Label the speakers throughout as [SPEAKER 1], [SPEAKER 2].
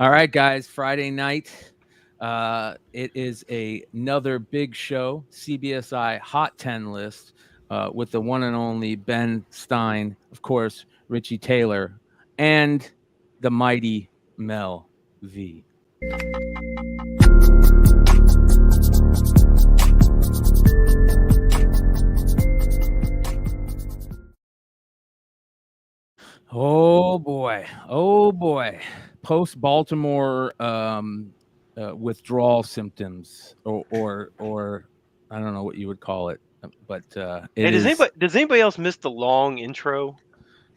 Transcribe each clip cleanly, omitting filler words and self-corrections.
[SPEAKER 1] All right, guys. Friday night. It is another big show, CBSI Hot 10 list with the one and only Ben Stein, of course, Richie Taylor, and the Mighty Mel V. Oh boy. Oh boy. Post Baltimore withdrawal symptoms or I don't know what you would call it, but
[SPEAKER 2] Hey,
[SPEAKER 1] it is.
[SPEAKER 2] does anybody else miss the long intro?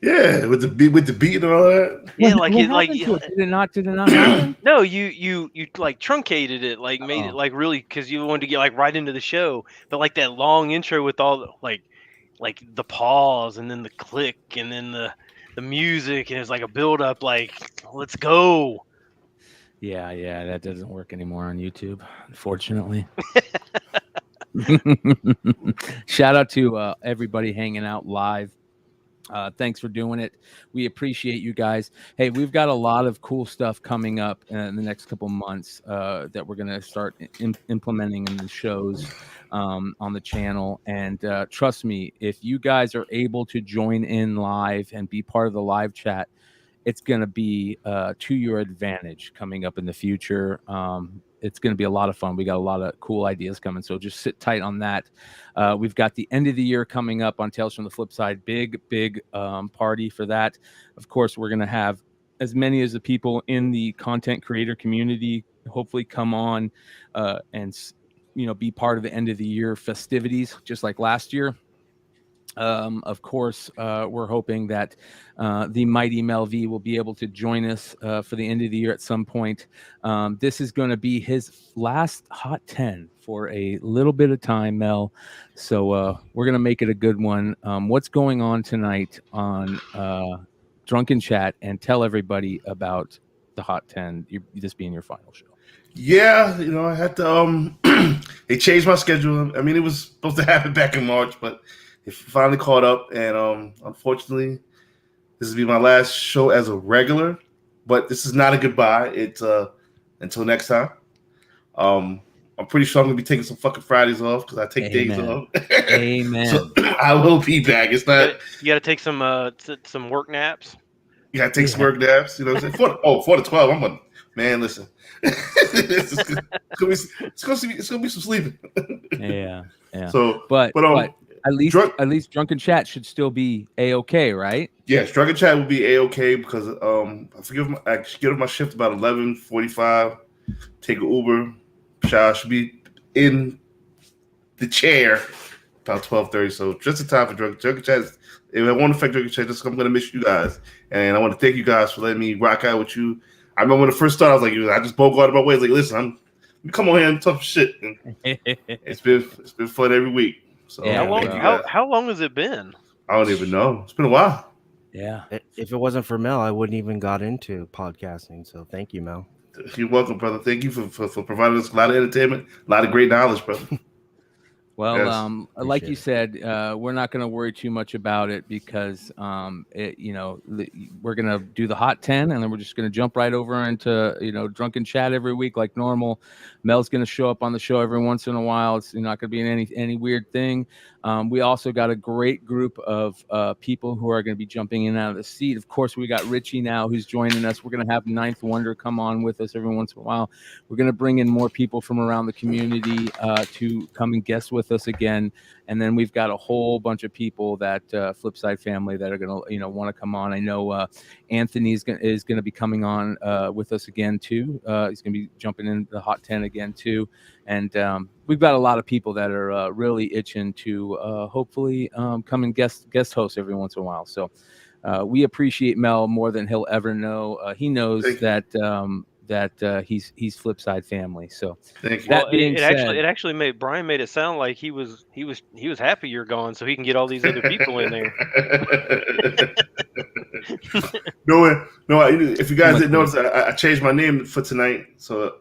[SPEAKER 3] Yeah, with the beat and all that.
[SPEAKER 2] Yeah,
[SPEAKER 1] What happened to it? Did it not happen?
[SPEAKER 2] no, you like truncated it, like made it
[SPEAKER 1] Oh,
[SPEAKER 2] like really because you wanted to get like right into the show, but like that long intro with all the, like the pause and then the click and then the music and it's like a build up, like let's go.
[SPEAKER 1] yeah, that doesn't work anymore on YouTube, unfortunately. Shout out to everybody hanging out live. Thanks for doing it. We appreciate you guys. Hey, we've got a lot of cool stuff coming up in the next couple months that we're going to start implementing in the shows on the channel. And trust me, if you guys are able to join in live and be part of the live chat, it's going to be to your advantage coming up in the future. It's going to be a lot of fun. We got a lot of cool ideas coming, so just sit tight on that. We've got the end of the year coming up on Tales from the Flipside. Big party for that. Of course, we're going to have as many as the people in the content creator community hopefully come on and be part of the end of the year festivities, just like last year. Of course, we're hoping that the Mighty Mel V will be able to join us for the end of the year at some point. This is going to be his last Hot 10 for a little bit of time, Mel. So we're going to make it a good one. What's going on tonight on Drunken Chat? And tell everybody about the Hot 10, this being your final show.
[SPEAKER 3] Yeah, I had to. They changed my schedule. I mean, it was supposed to happen back in March, but it finally caught up, and unfortunately, this will be my last show as a regular. But this is not a goodbye. It's until next time. I'm pretty sure I'm gonna be taking some fucking Fridays off because I take days
[SPEAKER 1] Amen.
[SPEAKER 3] off.
[SPEAKER 1] Amen.
[SPEAKER 3] So I will be back. It's not.
[SPEAKER 2] You got to take some work naps.
[SPEAKER 3] You gotta take some work naps. You know what I'm saying? For the 12, I'm a man. Listen, it's gonna be some sleeping.
[SPEAKER 1] Yeah.
[SPEAKER 3] So,
[SPEAKER 1] but at least Drunken Chat should still be a-okay, right?
[SPEAKER 3] Yes, Drunken Chat will be a-okay because I get off my shift about 11:45. Take an Uber. I should be in the chair about 12:30. So just in time for Drunken Chat. If I won't affect Drunken Chat, I'm gonna miss you guys, and I want to thank you guys for letting me rock out with you. I remember when it first started, I was like, I just bogarted my way. I was like, listen, come on here and tough shit. And it's been fun every week. So
[SPEAKER 1] yeah,
[SPEAKER 2] how long has it been?
[SPEAKER 3] I don't even know. It's been a while.
[SPEAKER 1] Yeah.
[SPEAKER 4] If it wasn't for Mel, I wouldn't even got into podcasting. So thank you, Mel.
[SPEAKER 3] You're welcome, brother. Thank you for providing us a lot of entertainment, a lot of great knowledge, brother.
[SPEAKER 1] Well,
[SPEAKER 3] Yes.
[SPEAKER 1] like you said, we're not going to worry too much about it because, we're going to do the Hot 10 and then we're just going to jump right over into, Drunken Chat every week like normal. Mel's going to show up on the show every once in a while. It's not going to be any weird thing. We also got a great group of people who are going to be jumping in and out of the seat. Of course, we got Richie now who's joining us. We're going to have Ninth Wonder come on with us every once in a while. We're going to bring in more people from around the community to come and guest with us again. And then we've got a whole bunch of people that Flipside family that are going to, want to come on. I know Anthony is going to be coming on with us again too. He's going to be jumping in the Hot 10 again too. And we've got a lot of people that are really itching to hopefully come and guest host every once in a while. So we appreciate Mel more than he'll ever know. He knows that he's Flipside family. So that being said,
[SPEAKER 2] it actually made Brian made it sound like he was happy you're gone, so he can get all these other people in there.
[SPEAKER 3] No. If you guys didn't notice, I changed my name for tonight, so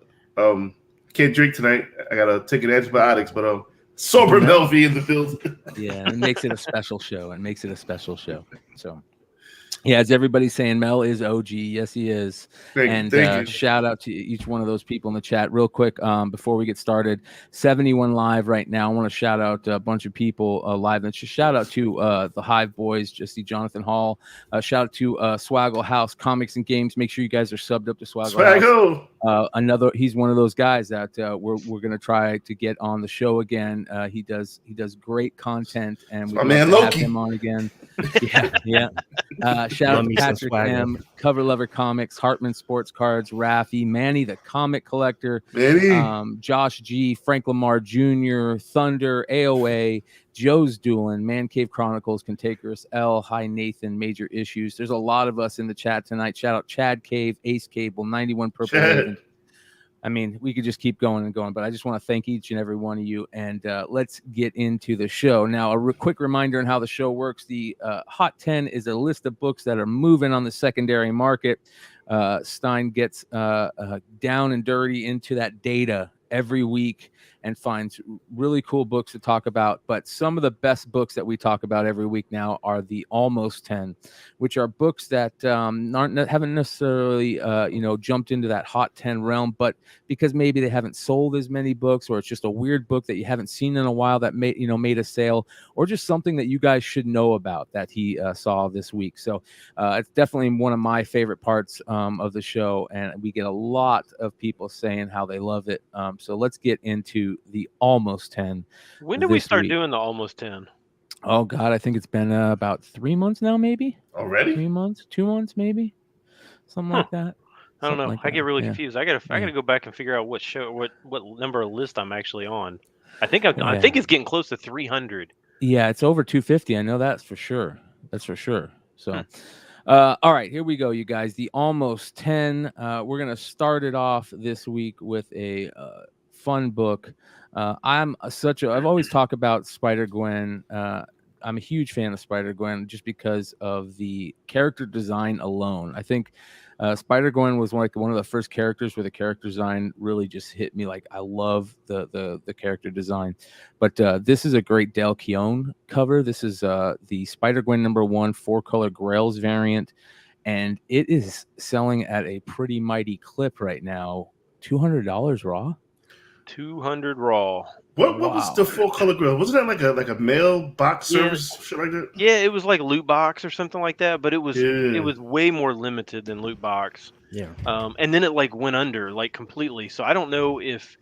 [SPEAKER 3] can't drink tonight. I gotta take an antibiotics, but sober Mel V in the building.
[SPEAKER 1] Yeah, it makes it a special show. So Yeah, as everybody's saying, Mel is OG. Yes, he is.
[SPEAKER 3] Thank you.
[SPEAKER 1] Shout out to each one of those people in the chat. Real quick, before we get started, 71 live right now. I want to shout out a bunch of people live. And just shout out to the Hive Boys, just see Jonathan Hall. Shout out to Swaggle House Comics and Games. Make sure you guys are subbed up to Swaggle House. He's one of those guys that we're gonna try to get on the show again. He does great content, and we'd love to have him on again. Yeah. Shout out to Patrick M, Cover Lover Comics, Hartman Sports Cards, Raffy, Manny the Comic Collector, Josh G, Frank Lamar Jr., Thunder, AOA, Joe's Doolin, Man Cave Chronicles, Cantankerous L, Hi Nathan, Major Issues. There's a lot of us in the chat tonight. Shout out Chad Cave, Ace Cable, 91 Purple Raven. I mean, we could just keep going and going, but I just want to thank each and every one of you. And let's get into the show. Now, a quick reminder on how the show works. The Hot 10 is a list of books that are moving on the secondary market. Stein gets down and dirty into that data every week and finds really cool books to talk about. But some of the best books that we talk about every week now are the Almost 10, which are books that haven't necessarily jumped into that Hot 10 realm, but because maybe they haven't sold as many books, or it's just a weird book that you haven't seen in a while that made a sale, or just something that you guys should know about that he saw this week. So it's definitely one of my favorite parts of the show, and we get a lot of people saying how they love it. So let's get into the Almost 10.
[SPEAKER 2] When did we start doing the Almost 10?
[SPEAKER 1] Oh God, I think it's been about 3 months now, maybe.
[SPEAKER 3] Already?
[SPEAKER 1] 3 months, 2 months, maybe, something like that.
[SPEAKER 2] I don't know. I get really confused. I gotta go back and figure out what number of list I'm actually on. I think it's getting close to 300.
[SPEAKER 1] Yeah, it's over 250. I know that's for sure. That's for sure. So. All right, here we go, you guys. The Almost 10. We're gonna start it off this week with a fun book. I've always talked about Spider-Gwen. I'm a huge fan of Spider-Gwen just because of the character design alone. I think Spider-Gwen was one of the first characters where the character design really just hit me. Like, I love the character design. But this is a great Dale Keown cover. This is the Spider-Gwen #1 4-color Grails variant, and it is selling at a pretty mighty clip right now. $200 raw.
[SPEAKER 2] 200 raw.
[SPEAKER 3] What was the 4-color Grail? Wasn't that like a mail box service, shit like that?
[SPEAKER 2] Yeah, it was like loot box or something like that, but it was way more limited than loot box.
[SPEAKER 4] Yeah.
[SPEAKER 2] And then it like went under like completely. So I don't know if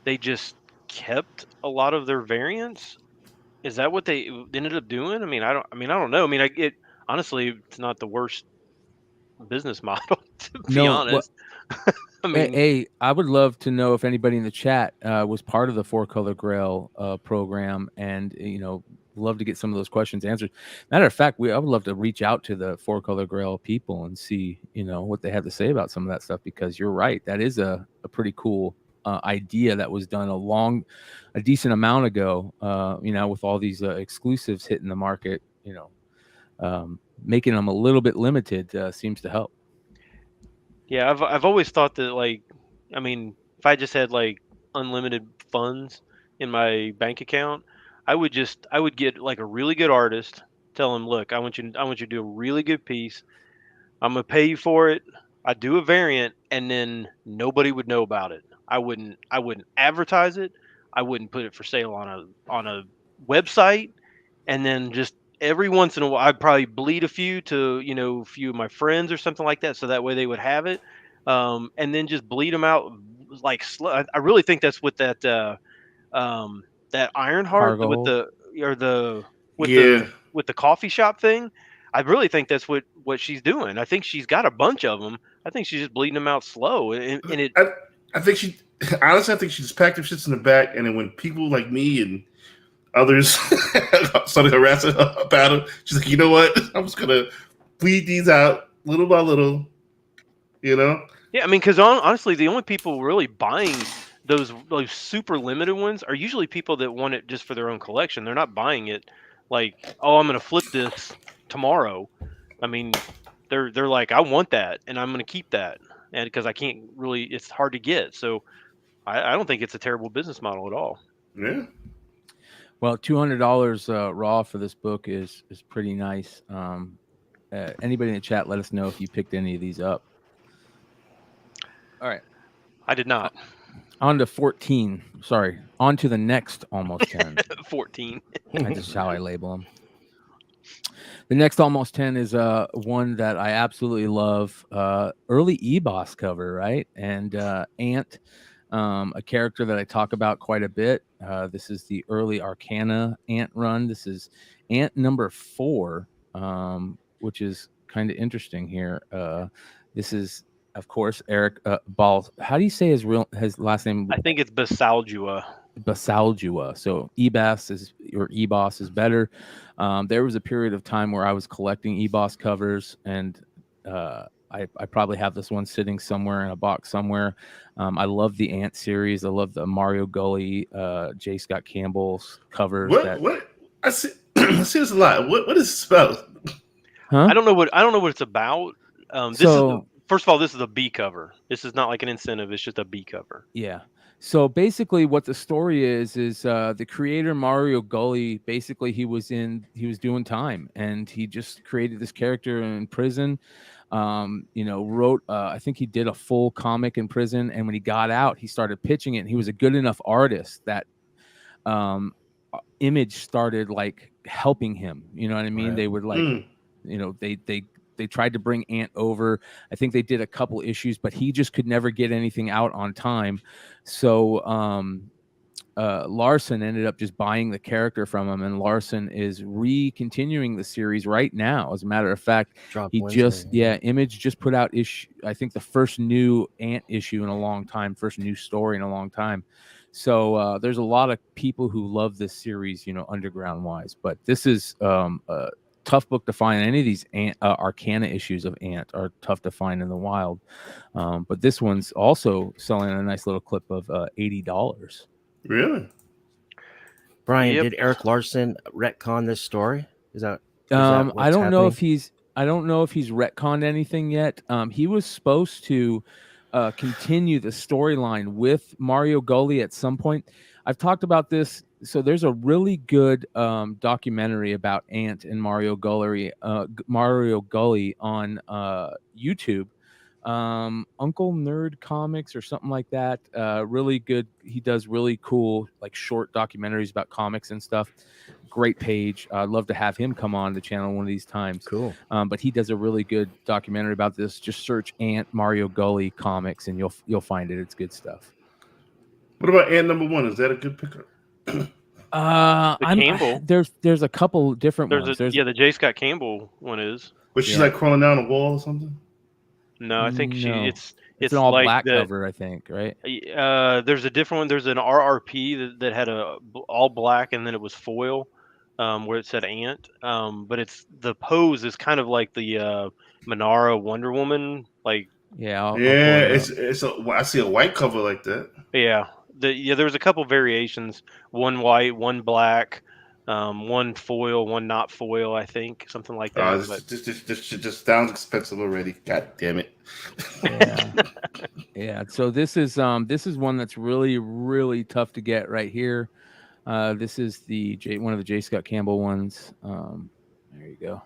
[SPEAKER 2] they just kept a lot of their variants. Is that what they ended up doing? I don't know. Honestly, it's not the worst business model, to be honest.
[SPEAKER 1] I would love to know if anybody in the chat was part of the 4-color Grail program, and love to get some of those questions answered. Matter of fact, I would love to reach out to the 4-color Grail people and see what they have to say about some of that stuff, because you're right, that is a pretty cool idea that was done a decent amount ago. With all these exclusives hitting the market, making them a little bit limited seems to help.
[SPEAKER 2] Yeah, I've always thought that, if I just had like unlimited funds in my bank account, I would get like a really good artist, tell him, look, I want you to do a really good piece. I'm gonna pay you for it. I do a variant, and then nobody would know about it. I wouldn't advertise it. I wouldn't put it for sale on a website, and then just every once in a while, I'd probably bleed a few to a few of my friends or something like that, so that way they would have it, and then just bleed them out like slow. I really think that's what that Ironheart with the coffee shop thing. I really think that's what she's doing. I think she's got a bunch of them. I think she's just bleeding them out slow, and it.
[SPEAKER 3] I think she just packed them shits in the back, and then when people like me and others started harassing her about it, she's like, you know what? I'm just gonna bleed these out little by little. Yeah,
[SPEAKER 2] because honestly, the only people really buying those super limited ones are usually people that want it just for their own collection. They're not buying it like, oh, I'm gonna flip this tomorrow. They're like, I want that, and I'm gonna keep that, and because I can't really, it's hard to get. So I don't think it's a terrible business model at all.
[SPEAKER 3] Yeah.
[SPEAKER 1] Well, $200 raw for this book is pretty nice. anybody in the chat, let us know if you picked any of these up. All right.
[SPEAKER 2] I did not.
[SPEAKER 1] On to 14. Sorry. On to the next almost 10.
[SPEAKER 2] 14.
[SPEAKER 1] That's just how I label them. The next almost 10 is one that I absolutely love. Early E-Boss cover, right? And Ant, a character that I talk about quite a bit. This is the early Arcana Ant run. This is Ant number 4, which is kind of interesting here. This is, of course, Eric Ball. How do you say his last name?
[SPEAKER 2] I think it's Basalgua.
[SPEAKER 1] Basalgua. So E-Boss is better. There was a period of time where I was collecting E-Boss covers, and I probably have this one sitting somewhere in a box somewhere. I love the Ant series. I love the Mario Gully, J. Scott Campbell's covers.
[SPEAKER 3] What? I see. I see this a lot. What is this about?
[SPEAKER 1] Huh?
[SPEAKER 2] I don't know what it's about. First of all, this is a B cover. This is not like an incentive. It's just a B cover.
[SPEAKER 1] Yeah. So basically what the story is the creator Mario Gully, basically he was doing time, and he just created this character in prison. Wrote I think he did a full comic in prison, and when he got out, he started pitching it, and he was a good enough artist that Image started like helping him. You know what I mean? Right. They would like they tried to bring Ant over. I think they did a couple issues, but he just could never get anything out on time. So Larson ended up just buying the character from him, and Larson is continuing the series right now. As a matter of fact, Image just put out I think the first new Ant issue in a long time, first new story in a long time. So there's a lot of people who love this series, underground wise, but this is a tough book to find. Any of these Arcana issues of Ant are tough to find in the wild. But this one's also selling a nice little clip of $80.
[SPEAKER 3] Really?
[SPEAKER 4] Brian, did Eric Larson retcon this story? Is that
[SPEAKER 1] I don't know if he's retconned anything yet. He was supposed to continue the storyline with Mario Gully at some point. I've talked about this. So there's a really good documentary about Ant and Mario Gully on YouTube. Uncle Nerd Comics or something like that. Really good. He does really cool, like short documentaries about comics and stuff. Great page. I'd love to have him come on the channel one of these times. Cool. But he does a really good documentary about this. Just search Ant Mario Gully comics and you'll find it. It's good stuff.
[SPEAKER 3] What about Ant number 1? Is that a good pickup?
[SPEAKER 2] Campbell.
[SPEAKER 1] There's a couple different ones.
[SPEAKER 2] The J. Scott Campbell one is.
[SPEAKER 3] Was she like crawling down a wall or something?
[SPEAKER 2] No, I think it's
[SPEAKER 1] an all
[SPEAKER 2] like
[SPEAKER 1] black cover, I think, right?
[SPEAKER 2] There's a different one. There's an RRP that had a all black, and then it was foil, where it said Ant. But the pose is kind of like the Manara Wonder Woman, like.
[SPEAKER 3] I see a white cover like that.
[SPEAKER 2] Yeah. There was a couple variations. One white, one black, one foil, one not foil. I think something like that.
[SPEAKER 3] This just sounds expensive already. God damn it!
[SPEAKER 1] Yeah. So this is one that's really, really tough to get right here. This is one of the J. Scott Campbell ones. There you go.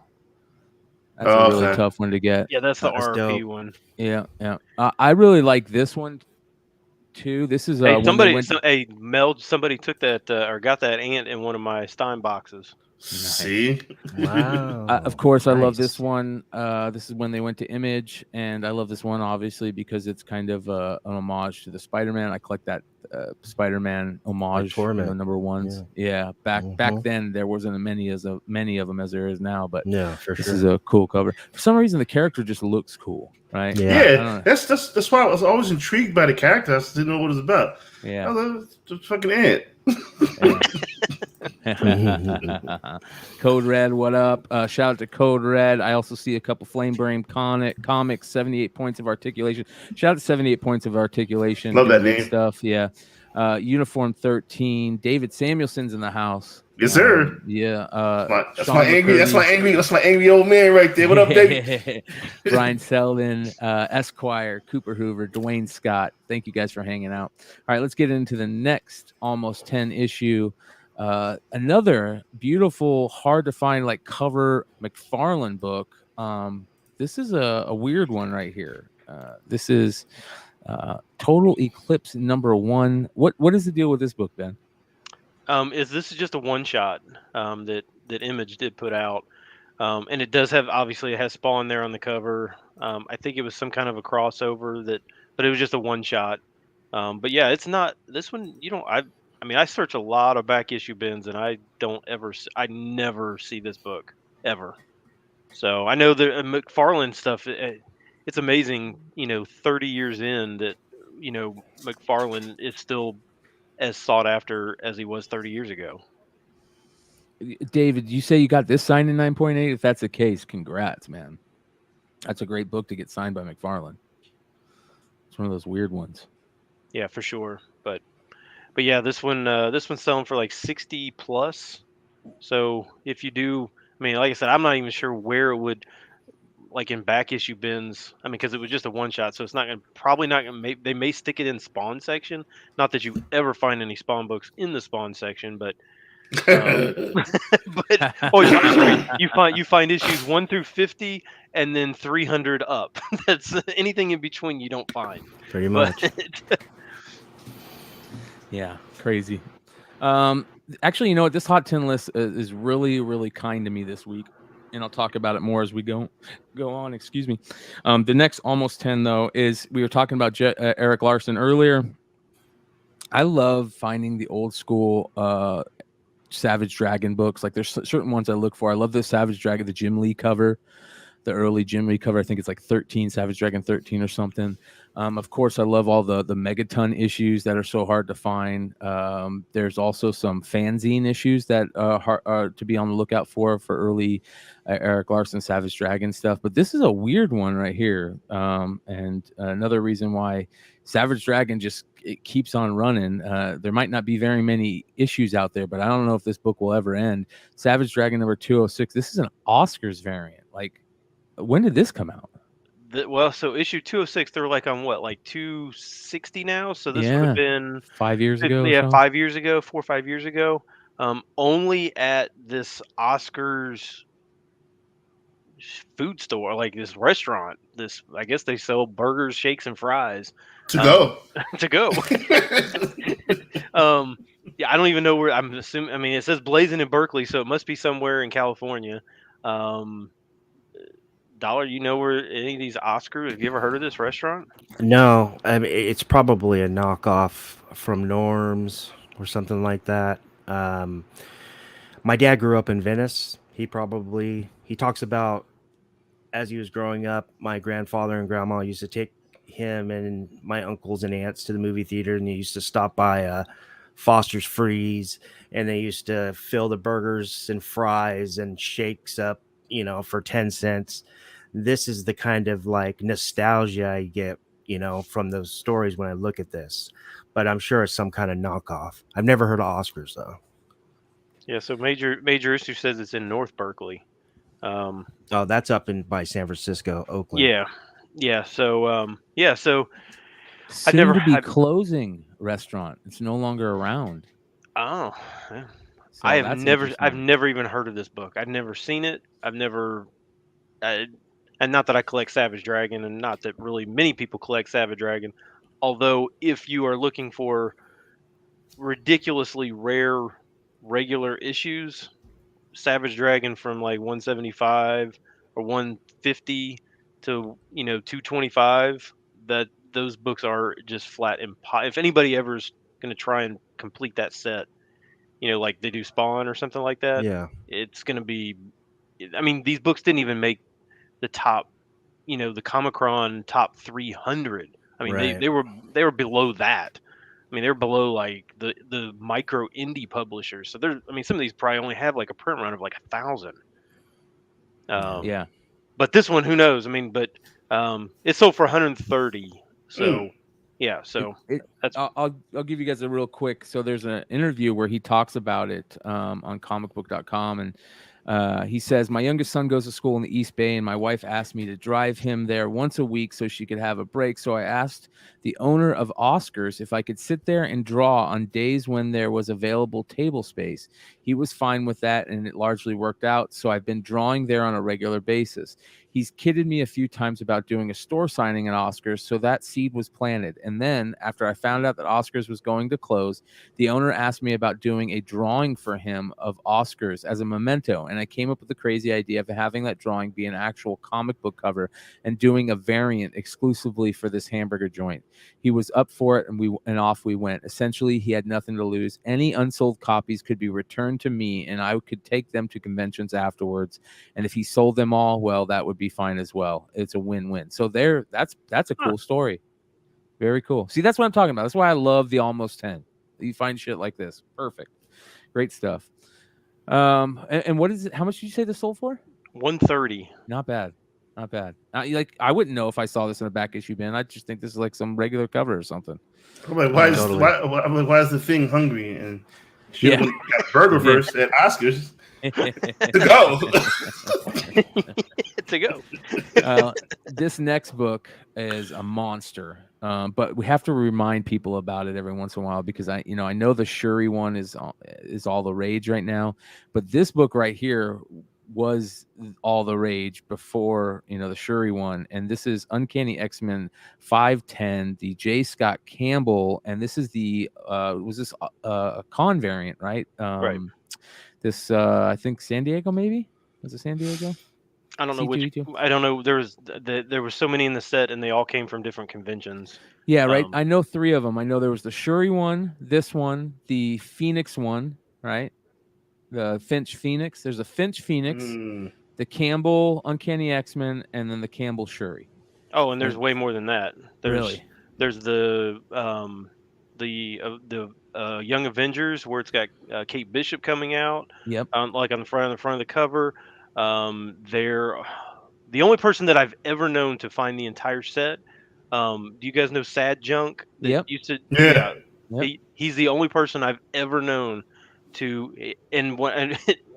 [SPEAKER 1] That's a really tough one to get.
[SPEAKER 2] Yeah, that's the RP one.
[SPEAKER 1] Yeah. I really like this one too. This is somebody
[SPEAKER 2] took that or got that Ant in one of my Stein boxes.
[SPEAKER 3] See,
[SPEAKER 4] wow.
[SPEAKER 1] Of course, I love this one. This is when they went to Image, and I love this one obviously because it's kind of an homage to the Spider-Man. I collect that Spider-Man homage, number ones. Yeah, back then there wasn't many of them as there is now, but this is a cool cover. For some reason, the character just looks cool, right?
[SPEAKER 3] Yeah, that's why I was always intrigued by the character. I just didn't know what it was about.
[SPEAKER 1] Yeah,
[SPEAKER 3] I love the fucking Ant.
[SPEAKER 1] Code Red, what up? Shout out to Code Red. I also see a couple Flame Brain comics, 78 points of articulation. Shout out to 78 points of articulation.
[SPEAKER 3] Love that name.
[SPEAKER 1] Stuff, yeah. Uniform 13. David Samuelson's in the house.
[SPEAKER 3] Yes, sir. That's my angry old man right there. What up, David?
[SPEAKER 1] Brian Selden, Esquire, Cooper Hoover, Dwayne Scott. Thank you guys for hanging out. All right, let's get into the next almost 10 issue. Another beautiful, hard to find like cover McFarlane book. This is a weird one right here. This is Total Eclipse #1. What is the deal with this book, Ben?
[SPEAKER 2] This is just a one shot that Image did put out, and it does have, obviously it has Spawn there on the cover. I think it was some kind of a crossover but it was just a one shot. But yeah, it's not this one. You don't. I mean, I search a lot of back issue bins, and I never see this book ever. So I know the McFarlane stuff. It's amazing, 30 years in that, McFarlane is still as sought after as he was 30 years ago.
[SPEAKER 1] David, you say you got this signed in 9.8? If that's the case, congrats, man. That's a great book to get signed by McFarlane. It's one of those weird ones.
[SPEAKER 2] Yeah, for sure. But yeah, this one's selling for like 60 plus. So if you do, I mean, like I said, I'm not even sure where it would, like in back issue bins. I mean, because it was just a one shot, so it's probably not gonna. They may stick it in Spawn section. Not that you ever find any Spawn books in the Spawn section, but but I'm sorry, you find issues 1 through 50, and then 300 up. That's anything in between you don't find.
[SPEAKER 4] Pretty much.
[SPEAKER 1] Yeah, crazy. Actually, you know what? This hot 10 list is really, really kind to me this week, and I'll talk about it more as we go on. Excuse me. The next almost 10 though is, we were talking about Eric Larson earlier. I love finding the old school Savage Dragon books. Like, there's certain ones I look for. I love the Savage Dragon, the Jim Lee cover, the early Jim Lee cover. I think it's like 13, Savage Dragon 13 or something. Of course, I love all the Megaton issues that are so hard to find. There's also some fanzine issues that are to be on the lookout for early Eric Larson Savage Dragon stuff. But this is a weird one right here. And another reason why Savage Dragon it keeps on running. There might not be very many issues out there, but I don't know if this book will ever end. Savage Dragon number 206. This is an Oscars variant. Like, when did this come out?
[SPEAKER 2] So issue 206, they're like on what, like 260 now? So this would
[SPEAKER 1] Yeah.
[SPEAKER 2] have been
[SPEAKER 1] 5 years ago.
[SPEAKER 2] Yeah,
[SPEAKER 1] or so?
[SPEAKER 2] 5 years ago, 4 or 5 years ago. Only at this Oscars food store, like this restaurant. I guess they sell burgers, shakes, and fries.
[SPEAKER 3] To go.
[SPEAKER 2] To go. Yeah, I don't even know where. I'm assuming. I mean, it says Blazing in Berkeley, so it must be somewhere in California. Dollar, you know where any of these Oscars? Have you ever heard of this restaurant?
[SPEAKER 4] No, I mean, it's probably a knockoff from Norm's or something like that. My dad grew up in Venice. He talks about, as he was growing up, my grandfather and grandma used to take him and my uncles and aunts to the movie theater, and they used to stop by Foster's Freeze, and they used to fill the burgers and fries and shakes up, for 10 cents. This is the kind of like nostalgia I get, from those stories when I look at this. But I'm sure it's some kind of knockoff. I've never heard of Oscars though.
[SPEAKER 2] Yeah, so major issue says it's in North Berkeley.
[SPEAKER 4] Oh, that's up by San Francisco, Oakland.
[SPEAKER 2] Yeah. So so
[SPEAKER 1] soon to be closing restaurant. It's no longer around.
[SPEAKER 2] Oh, yeah.
[SPEAKER 1] So
[SPEAKER 2] I've never even heard of this book. I've never seen it. And not that I collect Savage Dragon, and not that really many people collect Savage Dragon. Although, if you are looking for ridiculously rare regular issues, Savage Dragon from like 175 or 150 to 225, that those books are just flat impossible. If anybody ever's going to try and complete that set, like they do Spawn or something like that,
[SPEAKER 4] Yeah,
[SPEAKER 2] it's going to be. I mean, these books didn't even make the top, the Comicron top 300. I mean,
[SPEAKER 4] right.
[SPEAKER 2] they were below that. I mean, they're below like the micro indie publishers. So some of these probably only have like a print run of like 1,000.
[SPEAKER 1] Yeah.
[SPEAKER 2] But this one, who knows? I mean, but it sold for 130. So yeah. So that's.
[SPEAKER 1] I'll give you guys a real quick. So there's an interview where he talks about it on comicbook.com, and he says, my youngest son goes to school in the East Bay, and my wife asked me to drive him there once a week so she could have a break. So I asked the owner of Oscars if I could sit there and draw on days when there was available table space. He was fine with that, and it largely worked out. So I've been drawing there on a regular basis. He's kidded me a few times about doing a store signing at Oscars, so that seed was planted. And then, after I found out that Oscars was going to close, the owner asked me about doing a drawing for him of Oscars as a memento, and I came up with the crazy idea of having that drawing be an actual comic book cover and doing a variant exclusively for this hamburger joint. He was up for it, and off we went. Essentially, he had nothing to lose. Any unsold copies could be returned to me, and I could take them to conventions afterwards. And if he sold them all, well, that would be fine as well. It's a win-win. So that's a cool story. Very cool. See, that's what I'm talking about. That's why I love the Almost 10. You find shit like this. Perfect. Great stuff. And what is it? How much did you say this sold for?
[SPEAKER 2] $130.
[SPEAKER 1] Not bad. Not bad. Like, I wouldn't know if I saw this in a back issue bin. I just think this is like some regular cover or something.
[SPEAKER 3] I'm like, why is the Thing hungry? And she got burger first at Oscars to go.
[SPEAKER 2] To go.
[SPEAKER 1] This next book is a monster, but we have to remind people about it every once in a while because I know the Shuri one is all the rage right now, but this book right here was all the rage before the Shuri one, and this is Uncanny X-Men 510, the J. Scott Campbell, and this is the was this a con variant, right?
[SPEAKER 2] Right.
[SPEAKER 1] This I think San Diego, maybe was it San Diego?
[SPEAKER 2] I don't know
[SPEAKER 1] C2E2?
[SPEAKER 2] I don't know. There were so many in the set, and they all came from different conventions.
[SPEAKER 1] Yeah, right. I know 3 of them. I know there was the Shuri one, this one, the Phoenix one, right? The Finch Phoenix. There's a Finch Phoenix, the Campbell Uncanny X-Men, and then the Campbell Shuri.
[SPEAKER 2] Oh, and there's way more than that.
[SPEAKER 1] Really?
[SPEAKER 2] There's the Young Avengers where it's got Kate Bishop coming out.
[SPEAKER 1] Yep.
[SPEAKER 2] Like on the front of the cover. They're the only person that I've ever known to find the entire set. Do you guys know Sad Junk?
[SPEAKER 1] Yep.
[SPEAKER 2] Used to,
[SPEAKER 3] Yeah.
[SPEAKER 2] Yep. He's the only person I've ever known to, and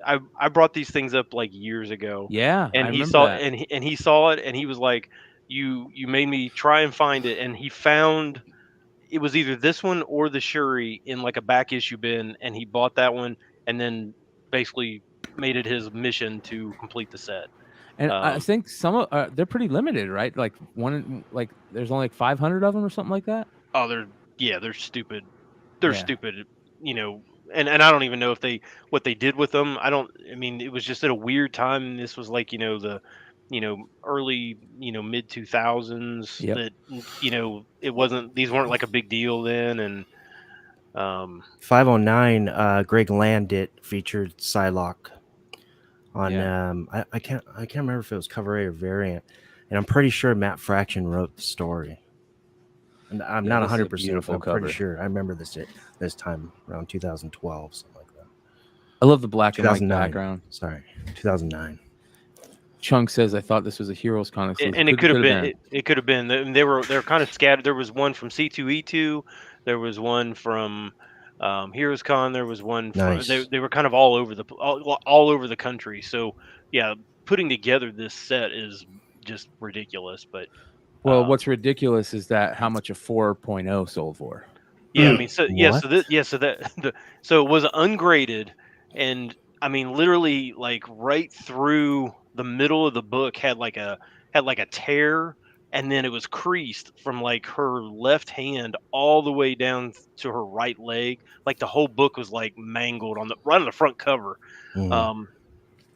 [SPEAKER 2] I brought these things up like years ago.
[SPEAKER 1] Yeah,
[SPEAKER 2] and he saw it, and he was like, "You made me try and find it," and he found it was either this one or the Shuri in like a back issue bin, and he bought that one, and then basically made it his mission to complete the set.
[SPEAKER 1] And I think some they're pretty limited, right? Like there's only like 500 of them or something like that.
[SPEAKER 2] Oh, they're stupid. They're stupid, And I don't even know what they did with them. I mean, it was just at a weird time. This was like, the early, mid 2000s.
[SPEAKER 1] Yep.
[SPEAKER 2] That, it wasn't. These weren't like a big deal then. And
[SPEAKER 4] 509, Greg Landit featured Psylocke on. I can't remember if it was cover A or variant, and I'm pretty sure Matt Fraction wrote the story. And I'm not 100%. I'm pretty sure. I remember this time around 2012, something like that.
[SPEAKER 1] I love the black and white background.
[SPEAKER 4] Sorry, 2009.
[SPEAKER 1] Chunk says, "I thought this was a Heroes Con exclusive."
[SPEAKER 2] And it could have been. It could have been. They were kind of scattered. There was one from C2E2. There was one from Heroes Con. There was one.
[SPEAKER 4] Nice.
[SPEAKER 2] They were kind of all over the country. So yeah, putting together this set is just ridiculous. But
[SPEAKER 1] well, what's ridiculous is that how much a 4.0 sold for.
[SPEAKER 2] Yeah, I mean, so so it was ungraded, and I mean, literally, like right through the middle of the book had like a tear, and then it was creased from like her left hand all the way down to her right leg. Like the whole book was like mangled right on the front cover.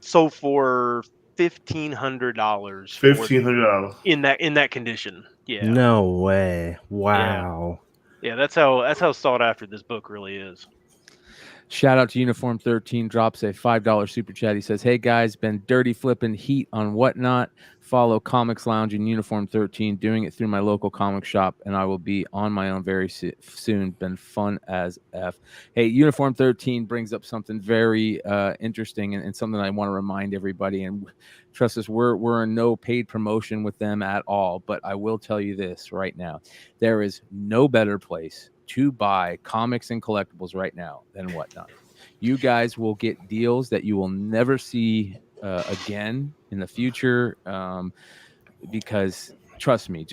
[SPEAKER 2] Sold for $1,500.
[SPEAKER 3] $1,500
[SPEAKER 2] in that condition. Yeah.
[SPEAKER 4] No way. Wow.
[SPEAKER 2] Yeah, that's how sought after this book really is.
[SPEAKER 1] Shout out to Uniform 13, drops a $5 super chat. He says, "Hey guys, been dirty flipping heat on Whatnot. Follow Comics Lounge in Uniform 13, doing it through my local comic shop, and I will be on my own very soon. Been fun as F." Hey, Uniform 13 brings up something very interesting and something I want to remind everybody. And trust us, we're in no paid promotion with them at all. But I will tell you this right now: there is no better place to buy comics and collectibles right now than Whatnot. You guys will get deals that you will never see again in the future, because trust me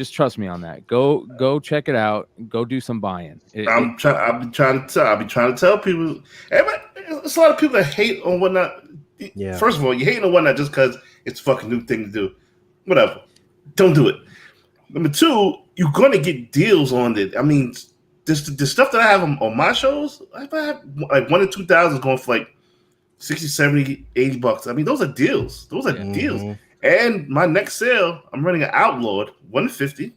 [SPEAKER 1] on that. Go check it out. Go do some buying.
[SPEAKER 3] I'll be trying to tell people. It's a lot of people that hate on Whatnot.
[SPEAKER 4] Yeah.
[SPEAKER 3] First of all, you hate on Whatnot just because it's a fucking new thing to do. whatever. Don't do it. Number two, you're gonna get deals on it. I mean, the stuff that I have on my shows, I have like 1 to 2,000 going for like 60, 70, 80 bucks. I mean, those are deals. Those are deals. And my next sale, I'm running an Outlawed, $150,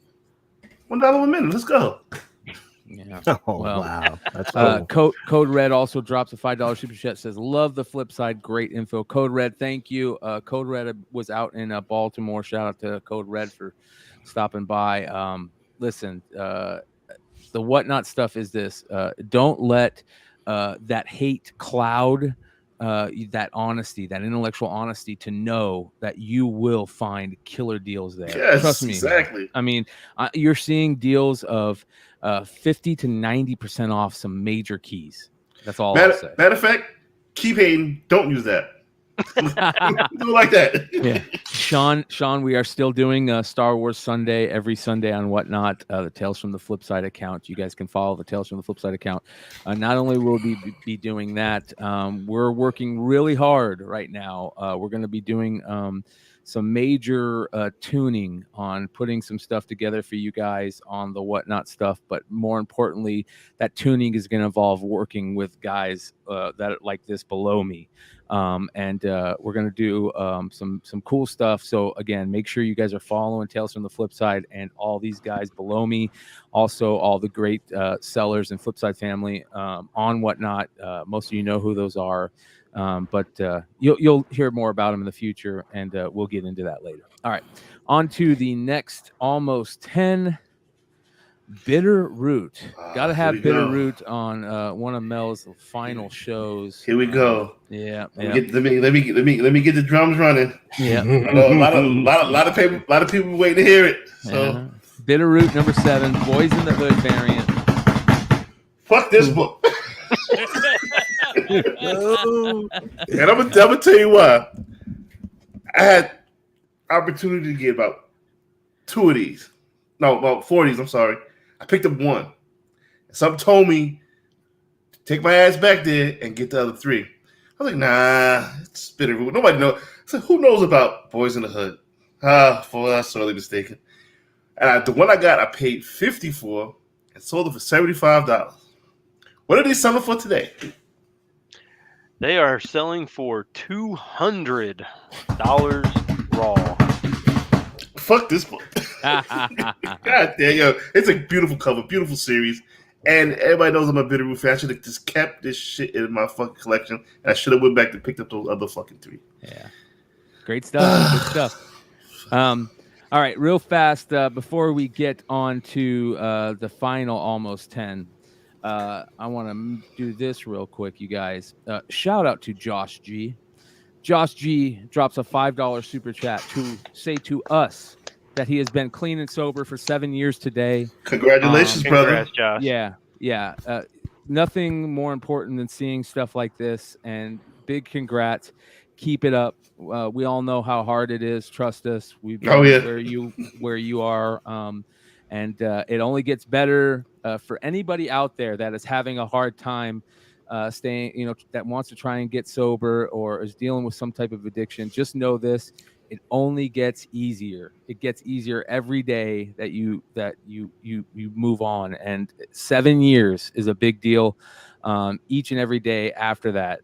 [SPEAKER 3] $1 a minute. Let's go.
[SPEAKER 1] Yeah.
[SPEAKER 4] Oh,
[SPEAKER 1] Well,
[SPEAKER 4] wow. That's cool.
[SPEAKER 1] Code Red also drops a $5 super chat. Says, "Love the flip side. Great info." Code Red, thank you. Code Red was out in Baltimore. Shout out to Code Red for stopping by. Listen, the whatnot stuff is this. Don't let that hate cloud that honesty, that intellectual honesty, to know that you will find killer deals there.
[SPEAKER 3] Yes,
[SPEAKER 1] trust me.
[SPEAKER 3] exactly.
[SPEAKER 1] I mean, you're seeing deals of 50 to 90% off some major keys. That's all I'll say.
[SPEAKER 3] Matter of fact, keep hating. Don't use that. Do it like that.
[SPEAKER 1] Yeah. Sean, we are still doing Star Wars Sunday every Sunday on Whatnot, the Tales from the Flipside account. You guys can follow the Tales from the Flipside account. Not only will we be doing that, we're working really hard right now. We're going to be doing some major tuning on putting some stuff together for you guys on the Whatnot stuff. But more importantly, that tuning is going to involve working with guys that like this below me. And we're going to do some cool stuff. So again, make sure you guys are following Tales from the Flipside and all these guys below me. Also, all the great sellers and Flipside family on Whatnot. Most of you know who those are. But you'll hear more about them in the future, and we'll get into that later. All right, on to the next almost 10. Bitter Root. Got to have Bitter Root on one of Mel's final shows.
[SPEAKER 3] Here we go.
[SPEAKER 1] Yeah.
[SPEAKER 3] Let me get the drums running.
[SPEAKER 1] Yeah.
[SPEAKER 3] I know a lot of people waiting to hear it. So
[SPEAKER 1] Bitter Root number 7, Boys in the Hood variant.
[SPEAKER 3] Fuck this book. And I'm gonna tell you why. I had opportunity to get about 2 of these. No, about 4 of these. I'm sorry. I picked up 1. Some told me to take my ass back there and get the other 3. I was like, nah, it's Bitter Root. Nobody knows. So who knows about Boys in the Hood? Boy, that's sorely mistaken. And the one I got, I paid $50 for and sold it for $75. What are they selling for today?
[SPEAKER 2] They are selling for $200 raw.
[SPEAKER 3] Fuck this book. God damn, yo. It's a beautiful cover, beautiful series. And everybody knows I'm a Bitter Root fan. I should have just kept this shit in my fucking collection. And I should have went back and picked up those other fucking 3.
[SPEAKER 1] Yeah. Great stuff. Good stuff. All right, real fast, before we get on to the final almost 10, I want to do this real quick, you guys. Shout out to Josh G. Josh G drops a $5 super chat to say to us that he has been clean and sober for 7 years today.
[SPEAKER 3] Congratulations, brother.
[SPEAKER 2] Congrats, Josh.
[SPEAKER 1] Yeah. Nothing more important than seeing stuff like this, and big congrats. Keep it up. We all know how hard it is. Trust us. We've been where you are. And it only gets better for anybody out there that is having a hard time staying, that wants to try and get sober or is dealing with some type of addiction. Just know this: it only gets easier. It gets easier every day that you move on. And 7 years is a big deal. Each and every day after that,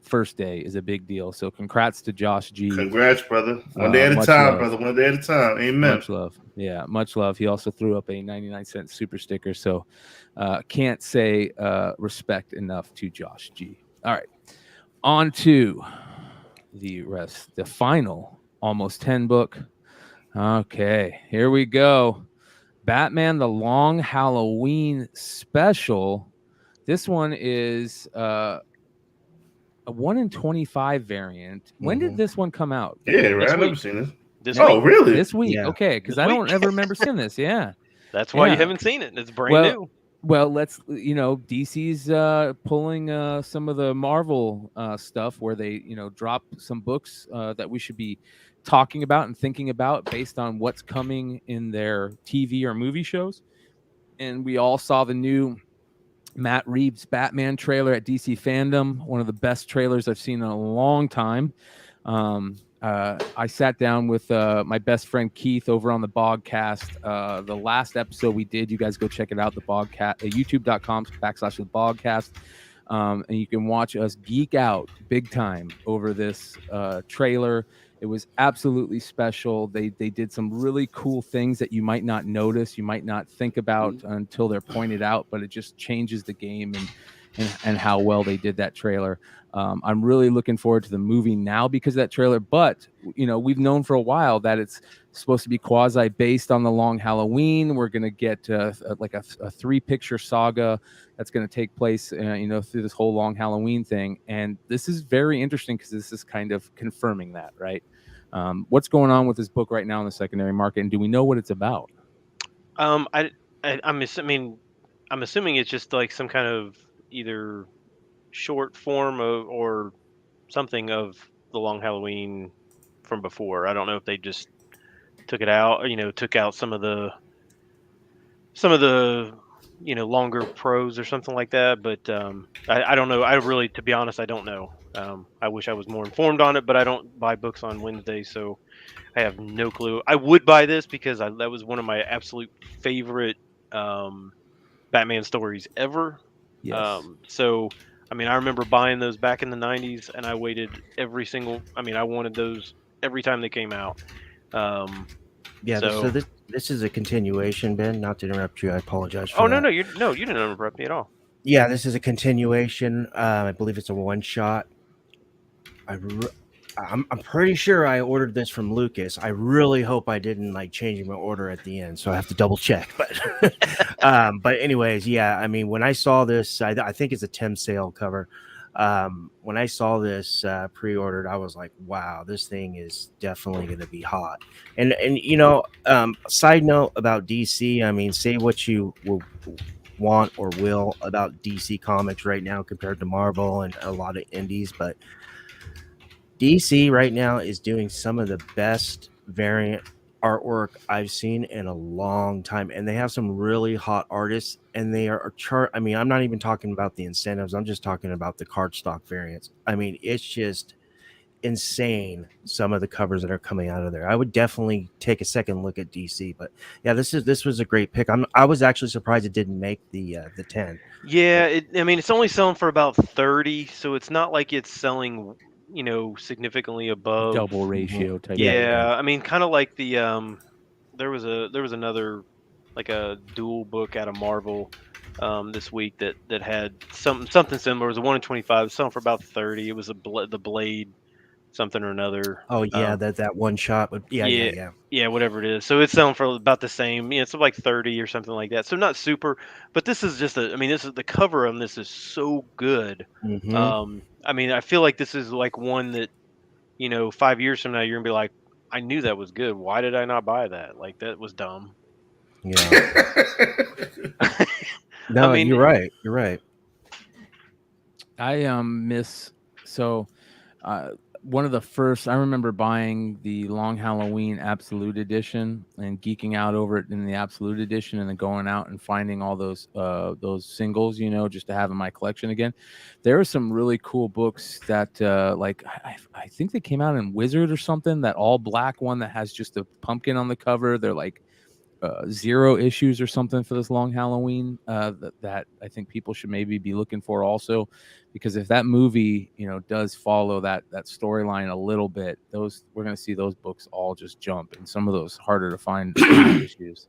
[SPEAKER 1] first day is a big deal. So congrats to Josh G.
[SPEAKER 3] Congrats, brother. One day at a time, brother. One day at a time. Amen.
[SPEAKER 1] Much love. Yeah, much love. He also threw up a 99-cent super sticker. So can't say respect enough to Josh G. All right. On to the rest. The final almost 10 book. Okay, here we go. Batman the Long Halloween Special. This one is a 1 in 25 variant. When did this one come out?
[SPEAKER 3] Yeah, right. I've never seen this.
[SPEAKER 2] This week.
[SPEAKER 3] Really?
[SPEAKER 1] This week.
[SPEAKER 4] Yeah.
[SPEAKER 1] Okay, because I don't ever remember seeing this. Yeah.
[SPEAKER 2] That's why you haven't seen it. It's brand new.
[SPEAKER 1] Well, let's, DC's pulling some of the Marvel stuff where they, drop some books that we should be talking about and thinking about based on what's coming in their TV or movie shows. And we all saw the new Matt Reeves Batman trailer at DC Fandom, one of the best trailers I've seen in a long time. I sat down with my best friend Keith over on the Bogcast. The last episode we did, you guys go check it out. The Bogcast, youtube.com/the Bogcast. And you can watch us geek out big time over this trailer. It was absolutely special. They did some really cool things that you might not notice, you might not think about until they're pointed out, but it just changes the game and how well they did that trailer. I'm really looking forward to the movie now because of that trailer. But we've known for a while that it's supposed to be quasi based on the Long Halloween. We're gonna get like a 3-picture saga that's going to take place, through this whole Long Halloween thing. And this is very interesting because this is kind of confirming that, right? What's going on with this book right now in the secondary market, and do we know what it's about?
[SPEAKER 2] I'm assuming it's just like some kind of either short form or something of the Long Halloween from before. I don't know if they just took it out, took out some of the longer prose or something like that. But I don't know. I really, to be honest, I don't know. I wish I was more informed on it, but I don't buy books on Wednesday, so I have no clue. I would buy this because that was one of my absolute favorite Batman stories ever.
[SPEAKER 1] Yes.
[SPEAKER 2] So, I remember buying those back in the 90s, and I waited I wanted those every time they came out.
[SPEAKER 4] Yeah,
[SPEAKER 2] so
[SPEAKER 4] this is a continuation, Ben. Not to interrupt you, I apologize for
[SPEAKER 2] Oh,
[SPEAKER 4] that.
[SPEAKER 2] no, you didn't interrupt me at all.
[SPEAKER 4] Yeah, this is a continuation. I believe it's a one-shot. I'm pretty sure I ordered this from Lucas. I really hope I didn't change my order at the end, so I have to double check. But anyways, yeah. When I saw this, I think it's a Tim Sale cover. When I saw this pre-ordered, I was like, wow, this thing is definitely going to be hot. And side note about DC, say what you will want or will about DC Comics right now compared to Marvel and a lot of indies, but DC right now is doing some of the best variant artwork I've seen in a long time, and they have some really hot artists, and they are I'm not even talking about the incentives. I'm just talking about the cardstock variants. It's just insane, some of the covers that are coming out of there. I would definitely take a second look at DC, but yeah, this was a great pick. I was actually surprised it didn't make the 10.
[SPEAKER 2] Yeah, it's only selling for about 30, so it's not like it's selling, significantly above
[SPEAKER 1] Double ratio type.
[SPEAKER 2] Yeah, kind of like the there was another like a dual book out of Marvel this week that had something similar. It was a 1 in 25, selling for about 30. It was the Blade something or another.
[SPEAKER 4] Oh yeah, that one shot, but
[SPEAKER 2] yeah, whatever it is. So it's selling for about the same. It's like 30 or something like that. So not super, but this is just this is the cover on this is so good.
[SPEAKER 4] Mm-hmm.
[SPEAKER 2] I feel like this is like one that 5 years from now you're gonna be like, I knew that was good. Why did I not buy that? Like that was dumb.
[SPEAKER 4] Yeah. No, you're right. You're right.
[SPEAKER 1] I miss one of the first, I remember buying the Long Halloween Absolute Edition and geeking out over it in the Absolute Edition, and then going out and finding all those singles, just to have in my collection again. There are some really cool books that I think they came out in Wizard or something, that all black one that has just a pumpkin on the cover. They're like 0 issues or something for this Long Halloween that I think people should maybe be looking for also, because if that movie does follow that storyline a little bit, we're going to see those books all just jump, and some of those harder to find issues.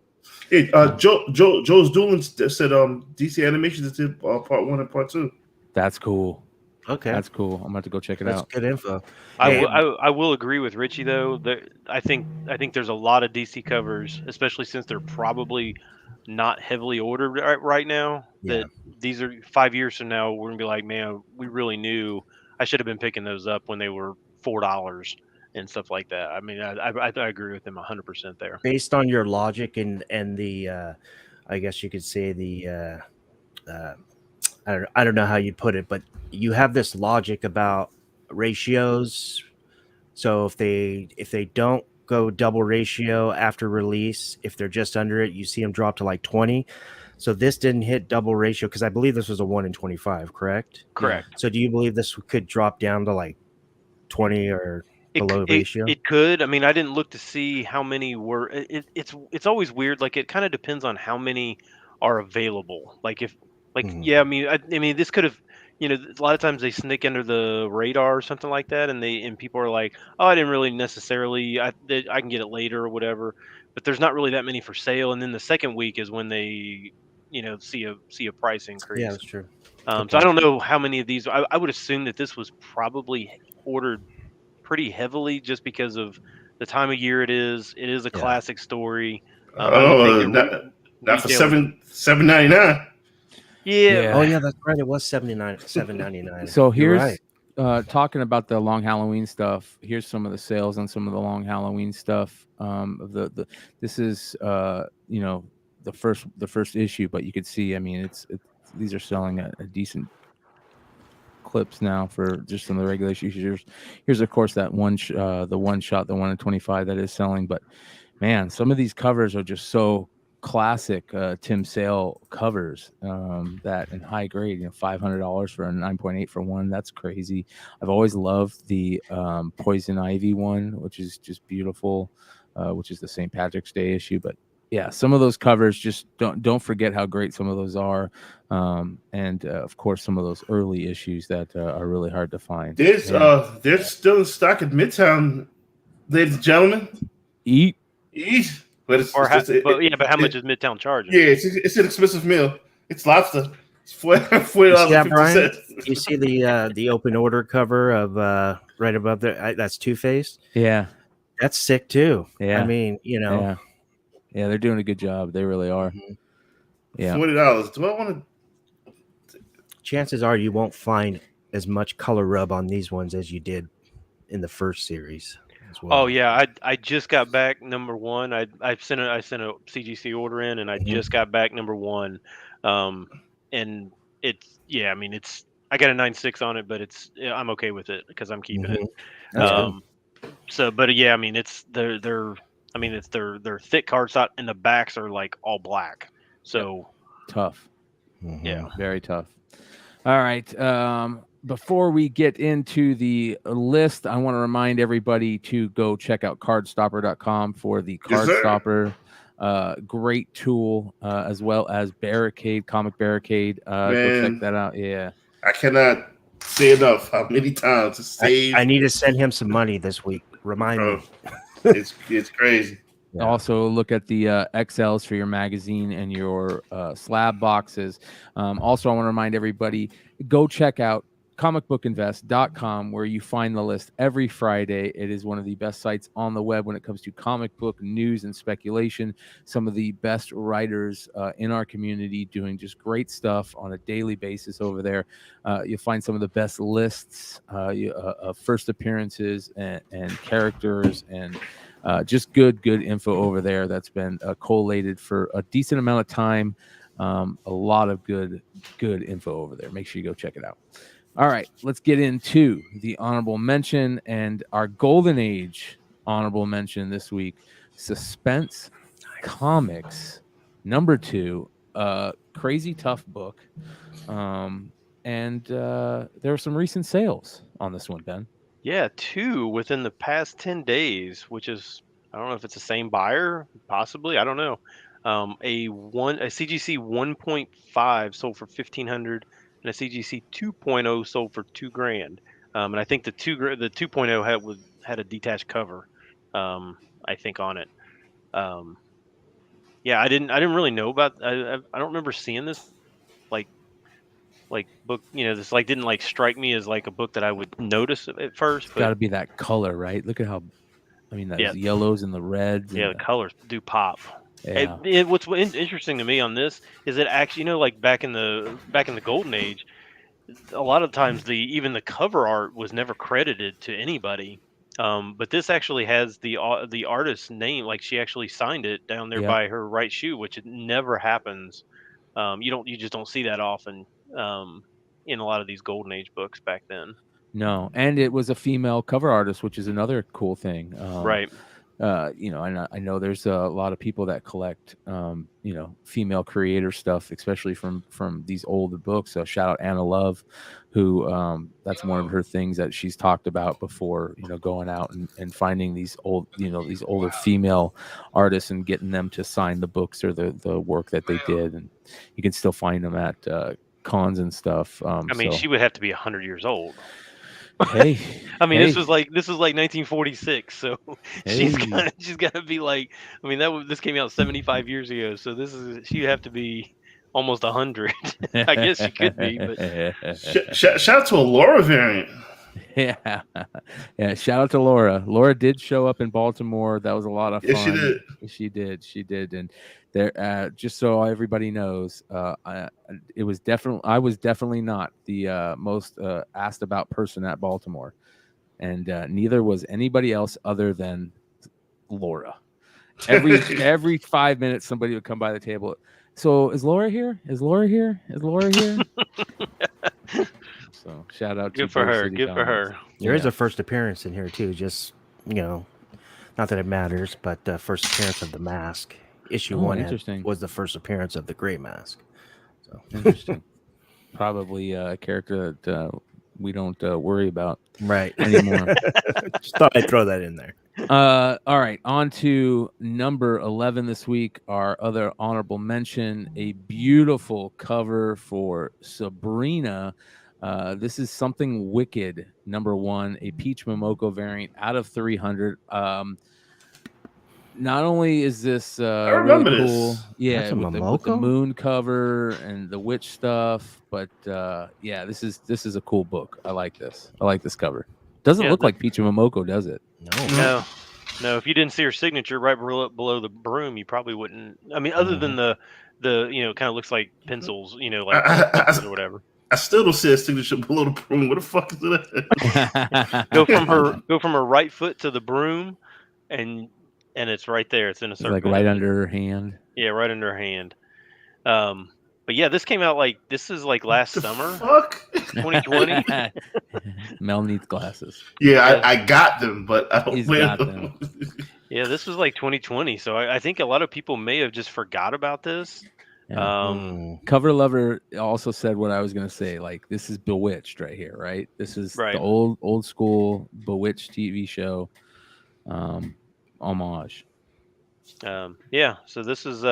[SPEAKER 3] Hey, Joe's Doolin said DC Animations did part 1 and part 2.
[SPEAKER 1] That's cool.
[SPEAKER 4] Okay,
[SPEAKER 1] that's cool. I'm about to go check it out.
[SPEAKER 4] That's good info.
[SPEAKER 2] I will agree with Richie though. I think there's a lot of DC covers, especially since they're probably not heavily ordered right now.
[SPEAKER 4] Yeah.
[SPEAKER 2] That these are 5 years from now, we're gonna be like, man, we really knew. I should have been picking those up when they were $4 and stuff like that. I agree with them 100% there.
[SPEAKER 4] Based on your logic and the, I guess you could say the, I don't know how you'd put it, but you have this logic about ratios. So if they don't go double ratio after release, if they're just under it, you see them drop to like 20. So this didn't hit double ratio because I believe this was a 1 in 25, correct?
[SPEAKER 2] Correct.
[SPEAKER 4] So do you believe this could drop down to like 20 or below ratio?
[SPEAKER 2] It could. I mean, I didn't look to see how many were. It's always weird. Like it kind of depends on how many are available. Like if
[SPEAKER 4] Mhm.
[SPEAKER 2] yeah, I mean this could have. A lot of times they sneak under the radar or something like that, and people are like, oh, I didn't really necessarily. I can get it later or whatever. But there's not really that many for sale. And then the second week is when they see a price
[SPEAKER 4] Yeah,
[SPEAKER 2] increase.
[SPEAKER 4] that's true. Good
[SPEAKER 2] So I
[SPEAKER 4] point.
[SPEAKER 2] don't know how many of these. I would assume that this was probably ordered pretty heavily just because of the time of year it is. It is a
[SPEAKER 4] Yeah.
[SPEAKER 2] classic story. I would think
[SPEAKER 3] Oh,
[SPEAKER 2] that
[SPEAKER 3] not for
[SPEAKER 2] retailers.
[SPEAKER 3] $7.99.
[SPEAKER 2] Yeah.
[SPEAKER 4] Oh yeah, that's right. It was $7.99.
[SPEAKER 1] So
[SPEAKER 4] You're
[SPEAKER 1] here's
[SPEAKER 4] right.
[SPEAKER 1] talking about the long Halloween stuff. Here's some of the sales on some of the long Halloween stuff. This is the first issue, but you could see. I mean, these are selling a decent clips now for just some of the regular issues. Here's of course that the one shot, the 1 in 25 that is selling. But man, some of these covers are just so classic Tim Sale covers that in high grade, $500 for a 9.8 for one. That's crazy. I've always loved the Poison Ivy one, which is just beautiful, which is the St. Patrick's Day issue. But yeah, some of those covers, just don't forget how great some of those are. And of course some of those early issues that are really hard to find.
[SPEAKER 3] There's still in stock at Midtown, ladies and gentlemen.
[SPEAKER 1] Eat.
[SPEAKER 3] But it's
[SPEAKER 2] But how much
[SPEAKER 3] it-
[SPEAKER 2] is Midtown charging?
[SPEAKER 3] Yeah, it's an expensive meal. It's lobster. It's $40.50.
[SPEAKER 4] You see that, Brian? You see the open order cover of right above there? That's Two-Face.
[SPEAKER 1] Yeah,
[SPEAKER 4] that's sick too.
[SPEAKER 1] Yeah.
[SPEAKER 4] I mean,
[SPEAKER 1] yeah, they're doing a good job. They really are.
[SPEAKER 4] Mhm.
[SPEAKER 1] Yeah,
[SPEAKER 3] $40. Do I want to?
[SPEAKER 4] Chances are you won't find as much color rub on these ones as you did in the first series as well.
[SPEAKER 2] Oh yeah, I just got back number one. I sent a CGC order in, and I just got back number one. And it's I mean I got a 9.6 on it, but I'm okay with it because I'm keeping it.
[SPEAKER 4] That's good.
[SPEAKER 2] So, but yeah, I mean it's they're thick cardstock, and the backs are like all black. So
[SPEAKER 1] tough.
[SPEAKER 2] yeah.
[SPEAKER 1] Very tough. All right. Before we get into the list, I want to remind everybody to go check out cardstopper.com for the
[SPEAKER 3] Yes, sir.
[SPEAKER 1] Cardstopper. Great tool, as well as Comic Barricade. Go check that out. Yeah.
[SPEAKER 3] I cannot say enough how many times to save.
[SPEAKER 4] I need to send him some money this week. Remind me.
[SPEAKER 3] It's crazy.
[SPEAKER 4] Yeah.
[SPEAKER 1] Also look at the XLs for your magazine and your slab boxes. Also, I want to remind everybody, go check out comicbookinvest.com, where you find the list every Friday. It is one of the best sites on the web when it comes to comic book news and speculation. Some of the best writers in our community doing just great stuff on a daily basis over there. You'll find some of the best lists of first appearances and characters and just good info over there that's been collated for a decent amount of time. A lot of good info over there. Make sure you go check it out. All right, let's get into the honorable mention and our golden age honorable mention this week. Suspense Comics #2, crazy tough book. And there are some recent sales on this one, Ben.
[SPEAKER 2] Yeah, 2 within the past 10 days, which is, I don't know if it's the same buyer, possibly, I don't know. A CGC 1.5 sold for $1,500, and a CGC 2.0 sold for $2,000. And I think the 2.0 had a detached cover, I think, on it. Yeah, I didn't really know about. I don't remember seeing this like book. This didn't strike me as like a book that I would notice at first.
[SPEAKER 1] It's got to be that color, right? Look at how, those yellows and the reds.
[SPEAKER 2] Yeah, the colors do pop.
[SPEAKER 1] Yeah.
[SPEAKER 2] What's interesting to me on this is that actually, like back in the golden age, a lot of times even the cover art was never credited to anybody. But this actually has the artist's name, like she actually signed it down there by her right shoe, which it never happens. You just don't see that often in a lot of these golden age books back then.
[SPEAKER 1] No, and it was a female cover artist, which is another cool thing.
[SPEAKER 2] Right.
[SPEAKER 1] I know there's a lot of people that collect, female creator stuff, especially from these older books. So shout out Anna Love, who that's one of her things that she's talked about before, going out and finding these these older female artists and getting them to sign the books or the work that they did. And you can still find them at cons and stuff.
[SPEAKER 2] I mean, she would have to be 100 years old.
[SPEAKER 1] Hey,
[SPEAKER 2] I mean,
[SPEAKER 1] hey,
[SPEAKER 2] this was like 1946, so she's got to be like. I mean, this came out 75 years ago, so she'd have to be almost 100. I guess she could be, but
[SPEAKER 3] Shout out to a Laura variant.
[SPEAKER 1] Yeah. Shout out to Laura. Laura did show up in Baltimore. That was a lot of fun.
[SPEAKER 3] Yeah, she did.
[SPEAKER 1] She did. And there, just so everybody knows, I was definitely not the most asked about person at Baltimore, and neither was anybody else other than Laura. Every 5 minutes, somebody would come by the table. So is Laura here? Is Laura here? So shout out
[SPEAKER 2] good
[SPEAKER 1] to
[SPEAKER 2] for her.
[SPEAKER 1] City
[SPEAKER 2] Good for
[SPEAKER 1] Comics.
[SPEAKER 2] her.
[SPEAKER 4] There is a first appearance in here too. Just not that it matters, but first appearance of the mask. Issue 1 was the first appearance of the Gray Mask. So
[SPEAKER 1] interesting. Probably a character that we don't worry about
[SPEAKER 4] right
[SPEAKER 1] anymore.
[SPEAKER 4] Just thought I'd throw that in there.
[SPEAKER 1] All right, on to number 11 this week. Our other honorable mention: a beautiful cover for Sabrina. This is Something Wicked, number 1, a Peach Momoko variant out of 300. Not only is this really cool,
[SPEAKER 3] this.
[SPEAKER 1] with the moon cover and the witch stuff, but this is a cool book. I like this. I like this cover. Doesn't look like Peach Momoko, does it?
[SPEAKER 2] No. If you didn't see her signature right below the broom, you probably wouldn't. I mean, other than the kind of looks like pencils, like pencils or whatever.
[SPEAKER 3] I still don't see a signature below the broom. What the fuck is that?
[SPEAKER 2] Go from her right foot to the broom, and it's right there. It's in a circle.
[SPEAKER 1] It's like right under her hand.
[SPEAKER 2] Yeah, right under her hand. But yeah, this came out this is last summer.
[SPEAKER 3] Fuck.
[SPEAKER 2] 2020.
[SPEAKER 1] Mel needs glasses.
[SPEAKER 3] Yeah, I got them, but I don't wear
[SPEAKER 1] them.
[SPEAKER 2] Yeah, this was 2020, so I think a lot of people may have just forgot about this.
[SPEAKER 1] Yeah. Cover Lover also said what I was going to say. This is Bewitched right here, right? This is the old school Bewitched TV show homage.
[SPEAKER 2] Yeah, so this is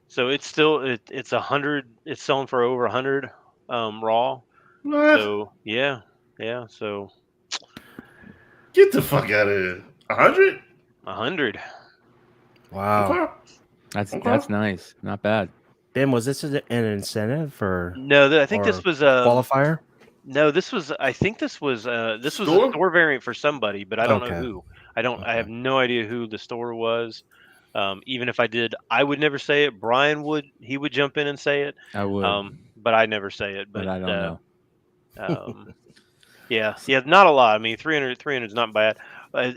[SPEAKER 2] so it's still it's 100. It's selling for over 100 raw.
[SPEAKER 3] What?
[SPEAKER 2] So yeah. So
[SPEAKER 3] get the fuck out of here. 100.
[SPEAKER 2] 100.
[SPEAKER 4] Wow.
[SPEAKER 3] Okay.
[SPEAKER 1] That's nice. Not bad.
[SPEAKER 4] Ben, was this an incentive for?
[SPEAKER 2] No, I think this was a
[SPEAKER 4] qualifier.
[SPEAKER 2] No, this was. I think this was a store variant for somebody, but I don't know who. I have no idea who the store was. Even if I did, I would never say it. Brian would. He would jump in and say it.
[SPEAKER 1] I would.
[SPEAKER 2] But I never say it. But
[SPEAKER 1] I don't know.
[SPEAKER 2] Yeah, not a lot. I mean, 300 is not bad.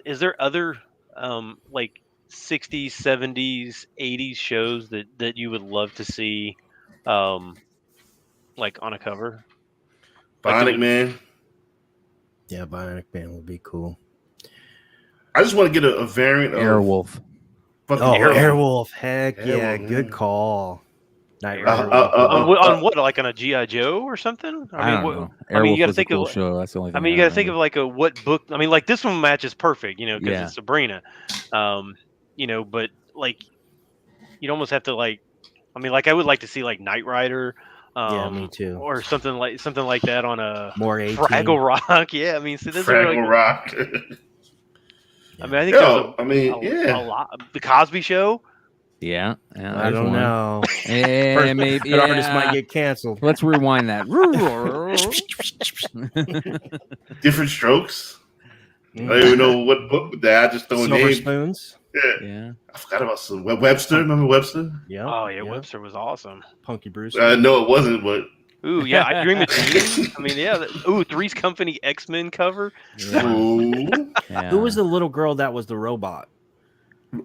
[SPEAKER 2] Is there other 60s, 70s, 80s shows that you would love to see, on a cover?
[SPEAKER 3] Bionic Man.
[SPEAKER 4] Yeah, Bionic Man would be cool.
[SPEAKER 3] I just want to get a variant of
[SPEAKER 1] Airwolf.
[SPEAKER 4] Airwolf. Heck yeah, good call.
[SPEAKER 2] On what? Like on a G.I. Joe or something?
[SPEAKER 1] I don't know.
[SPEAKER 2] I mean, you got to
[SPEAKER 1] think
[SPEAKER 2] think
[SPEAKER 1] of a show. That's the only thing.
[SPEAKER 2] I mean, you got to think of what book. I mean, this one matches perfect, because it's Sabrina. But you'd almost have to I would like to see Knight Rider.
[SPEAKER 4] Me too.
[SPEAKER 2] Or something like that on a
[SPEAKER 4] more 18.
[SPEAKER 2] Fraggle Rock. Yeah, I mean, see, this
[SPEAKER 3] Fraggle Rock.
[SPEAKER 2] I mean, I think
[SPEAKER 3] a
[SPEAKER 2] lot. The Cosby Show.
[SPEAKER 1] Yeah,
[SPEAKER 4] I don't know.
[SPEAKER 1] Maybe
[SPEAKER 4] the artist might get canceled.
[SPEAKER 1] Let's rewind that.
[SPEAKER 3] Different Strokes. I don't even know what book that. I just don't
[SPEAKER 4] Silver
[SPEAKER 3] name.
[SPEAKER 4] Spoons.
[SPEAKER 1] Yeah.
[SPEAKER 3] I forgot about some Webster. Remember Webster?
[SPEAKER 4] Yeah.
[SPEAKER 2] Oh yeah, Webster was awesome.
[SPEAKER 4] Punky Bruce.
[SPEAKER 3] No, it wasn't. But
[SPEAKER 2] ooh, yeah, I Dream of Jeannie. I mean, yeah. Three's Company X-Men cover.
[SPEAKER 1] Yeah.
[SPEAKER 4] Who was the little girl that was the robot?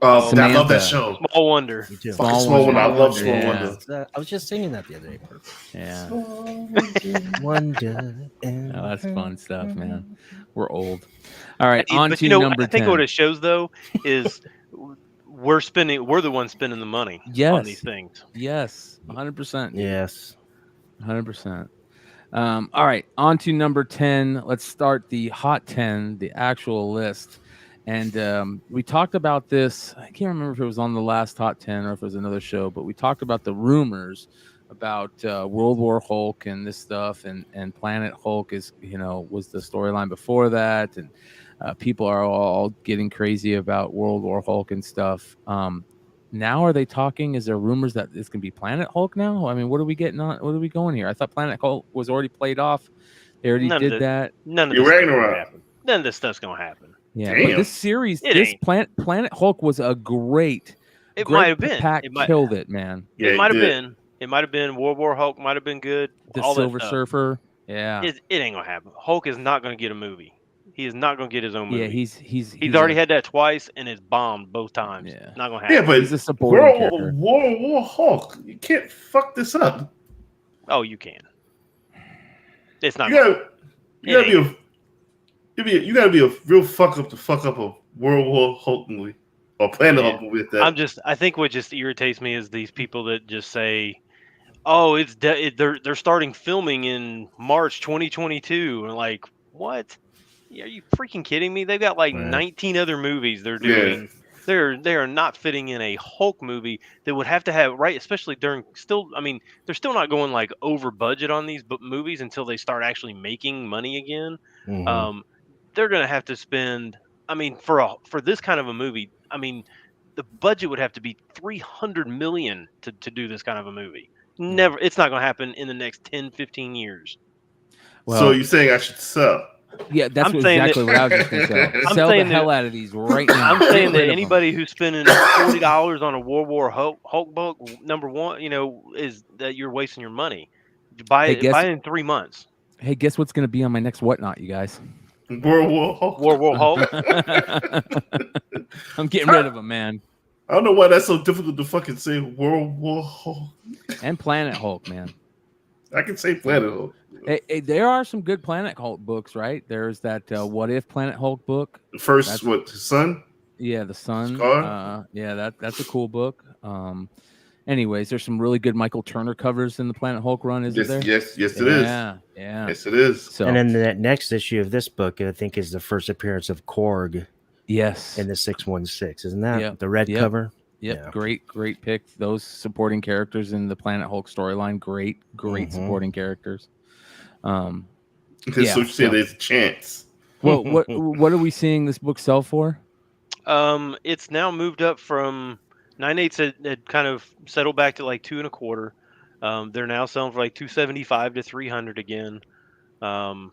[SPEAKER 3] I love that show.
[SPEAKER 2] Small Wonder.
[SPEAKER 4] Me too.
[SPEAKER 3] Small Wonder. I love Small Wonder.
[SPEAKER 4] I was just singing that the other day.
[SPEAKER 1] Yeah.
[SPEAKER 4] Wonder.
[SPEAKER 1] Oh, that's fun stuff, man. We're old. All right,
[SPEAKER 2] Hey,
[SPEAKER 1] on
[SPEAKER 2] but
[SPEAKER 1] to
[SPEAKER 2] you know,
[SPEAKER 1] number
[SPEAKER 2] I think
[SPEAKER 1] 10.
[SPEAKER 2] what it shows though is we're the ones spending the money on these things.
[SPEAKER 1] Yes, 100%.
[SPEAKER 4] Yes.
[SPEAKER 1] 100%. All right, on to number 10. Let's start the hot 10, the actual list. And we talked about this. I can't remember if it was on the last hot 10 or if it was another show, but we talked about the rumors about World War Hulk and this stuff, and Planet Hulk is, was the storyline before that, and people are all getting crazy about World War Hulk and stuff. Now are they talking? Is there rumors that it's gonna be Planet Hulk now? I mean, what are we getting on? What are we going here? I thought Planet Hulk was already played off. They already did that.
[SPEAKER 2] None of
[SPEAKER 3] You're
[SPEAKER 2] this stuff's gonna
[SPEAKER 3] Ragnarok.
[SPEAKER 2] happen. None of this stuff's gonna happen.
[SPEAKER 1] Yeah,
[SPEAKER 3] Damn.
[SPEAKER 1] but this series,
[SPEAKER 2] It
[SPEAKER 1] this
[SPEAKER 2] ain't.
[SPEAKER 1] Planet Hulk was a great.
[SPEAKER 2] It might have been.
[SPEAKER 1] Pack
[SPEAKER 2] It might
[SPEAKER 1] killed it, man.
[SPEAKER 3] Yeah,
[SPEAKER 2] it might have
[SPEAKER 3] did.
[SPEAKER 2] been. It might have been. World War Hulk might have been good.
[SPEAKER 1] The
[SPEAKER 2] all that
[SPEAKER 1] Silver
[SPEAKER 2] stuff.
[SPEAKER 1] Surfer. Yeah.
[SPEAKER 2] It ain't gonna happen. Hulk is not gonna get a movie. He is not gonna get his own movie.
[SPEAKER 1] Yeah, he's
[SPEAKER 2] already had that twice and it's bombed both times.
[SPEAKER 1] Yeah.
[SPEAKER 2] Not gonna happen.
[SPEAKER 3] Yeah, but
[SPEAKER 1] He's a supporting
[SPEAKER 3] World
[SPEAKER 1] character.
[SPEAKER 3] War Hulk. You can't fuck this up.
[SPEAKER 2] Oh, you can. It's not.
[SPEAKER 3] You gotta be a real fuck up to fuck up a World War Hulk movie or Planet Hulk movie at that.
[SPEAKER 2] I think what just irritates me is these people that just say, "Oh, they're starting filming in March 2022," and like, what? Are you freaking kidding me? They've got like 19 other movies they're doing.
[SPEAKER 3] Yeah.
[SPEAKER 2] They are not fitting in a Hulk movie that would have to have especially during they're still not going like over budget on these movies until they start actually making money again.
[SPEAKER 4] Mhm.
[SPEAKER 2] They're gonna have to spend. For this kind of a movie, the budget would have to be $300 million to do this kind of a movie. Never, it's not gonna happen in the next 10, 15 years.
[SPEAKER 3] Well, so you're saying I should sell?
[SPEAKER 1] Yeah, that's exactly what I was just going to say. Sell the hell out of these right now.
[SPEAKER 2] I'm saying that anybody who's spending $40 on a World War Hulk book, number one, is that you're wasting your money. Buy it in 3 months.
[SPEAKER 1] Hey, guess what's going to be on my next whatnot, you guys?
[SPEAKER 3] World War Hulk.
[SPEAKER 2] World War Hulk.
[SPEAKER 1] I'm getting rid of them, man.
[SPEAKER 3] I don't know why that's so difficult to fucking say. World War Hulk
[SPEAKER 1] and Planet Hulk, man.
[SPEAKER 3] I can say Planet Hulk.
[SPEAKER 1] Hey, there are some good Planet Hulk books, right? There's that What If Planet Hulk book.
[SPEAKER 3] The first, the Sun?
[SPEAKER 1] Yeah, the Sun.
[SPEAKER 3] Scar?
[SPEAKER 1] Yeah, that's a cool book. Anyways, there's some really good Michael Turner covers in the Planet Hulk run, isn't there?
[SPEAKER 3] Yes, it is.
[SPEAKER 1] Yeah.
[SPEAKER 3] Yes, it is.
[SPEAKER 4] So, and then the next issue of this book, I think, is the first appearance of Korg.
[SPEAKER 1] Yes.
[SPEAKER 4] In the 616. Isn't that the red cover?
[SPEAKER 1] Yep. Yeah. Great pick. Those supporting characters in the Planet Hulk storyline, great supporting characters.
[SPEAKER 3] So you say there's a chance.
[SPEAKER 1] Well, what are we seeing this book sell for?
[SPEAKER 2] It's now moved up from 9/8 had kind of settled back to like 2 1/4. They're now selling for like 275 to 300 again. I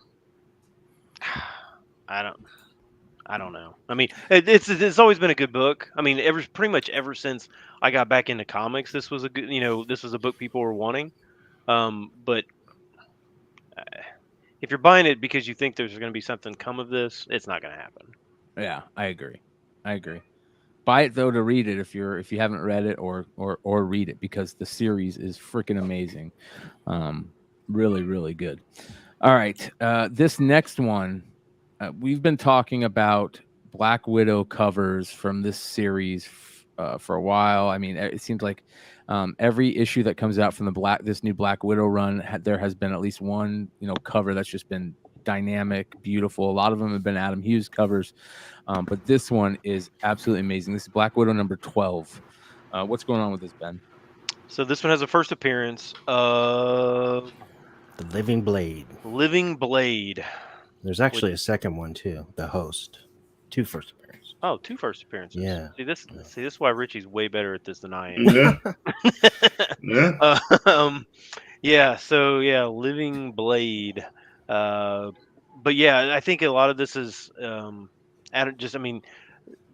[SPEAKER 2] don't know. I mean, it's always been a good book. I mean, pretty much ever since I got back into comics, this was a good, this was a book people were wanting. But if you're buying it because you think there's going to be something come of this, it's not going to happen. Yeah,
[SPEAKER 1] I agree. Buy it though to read it if you haven't read it, or read it, because the series is freaking amazing. Really, really good. All right, this next one. We've been talking about Black Widow covers from this series for a while. I mean, it seems like every issue that comes out from this new Black Widow run, there has been at least one, cover that's just been dynamic, beautiful. A lot of them have been Adam Hughes covers, but this one is absolutely amazing. This is Black Widow number 12. What's going on with this, Ben?
[SPEAKER 2] So this one has a first appearance of
[SPEAKER 4] the Living Blade. There's actually a second one too. The Host, 2 first appearances.
[SPEAKER 2] Oh, 2 first appearances.
[SPEAKER 4] Yeah.
[SPEAKER 2] See this is why Richie's way better at this than I am.
[SPEAKER 3] Yeah.
[SPEAKER 2] So Living Blade. But yeah, I think a lot of this is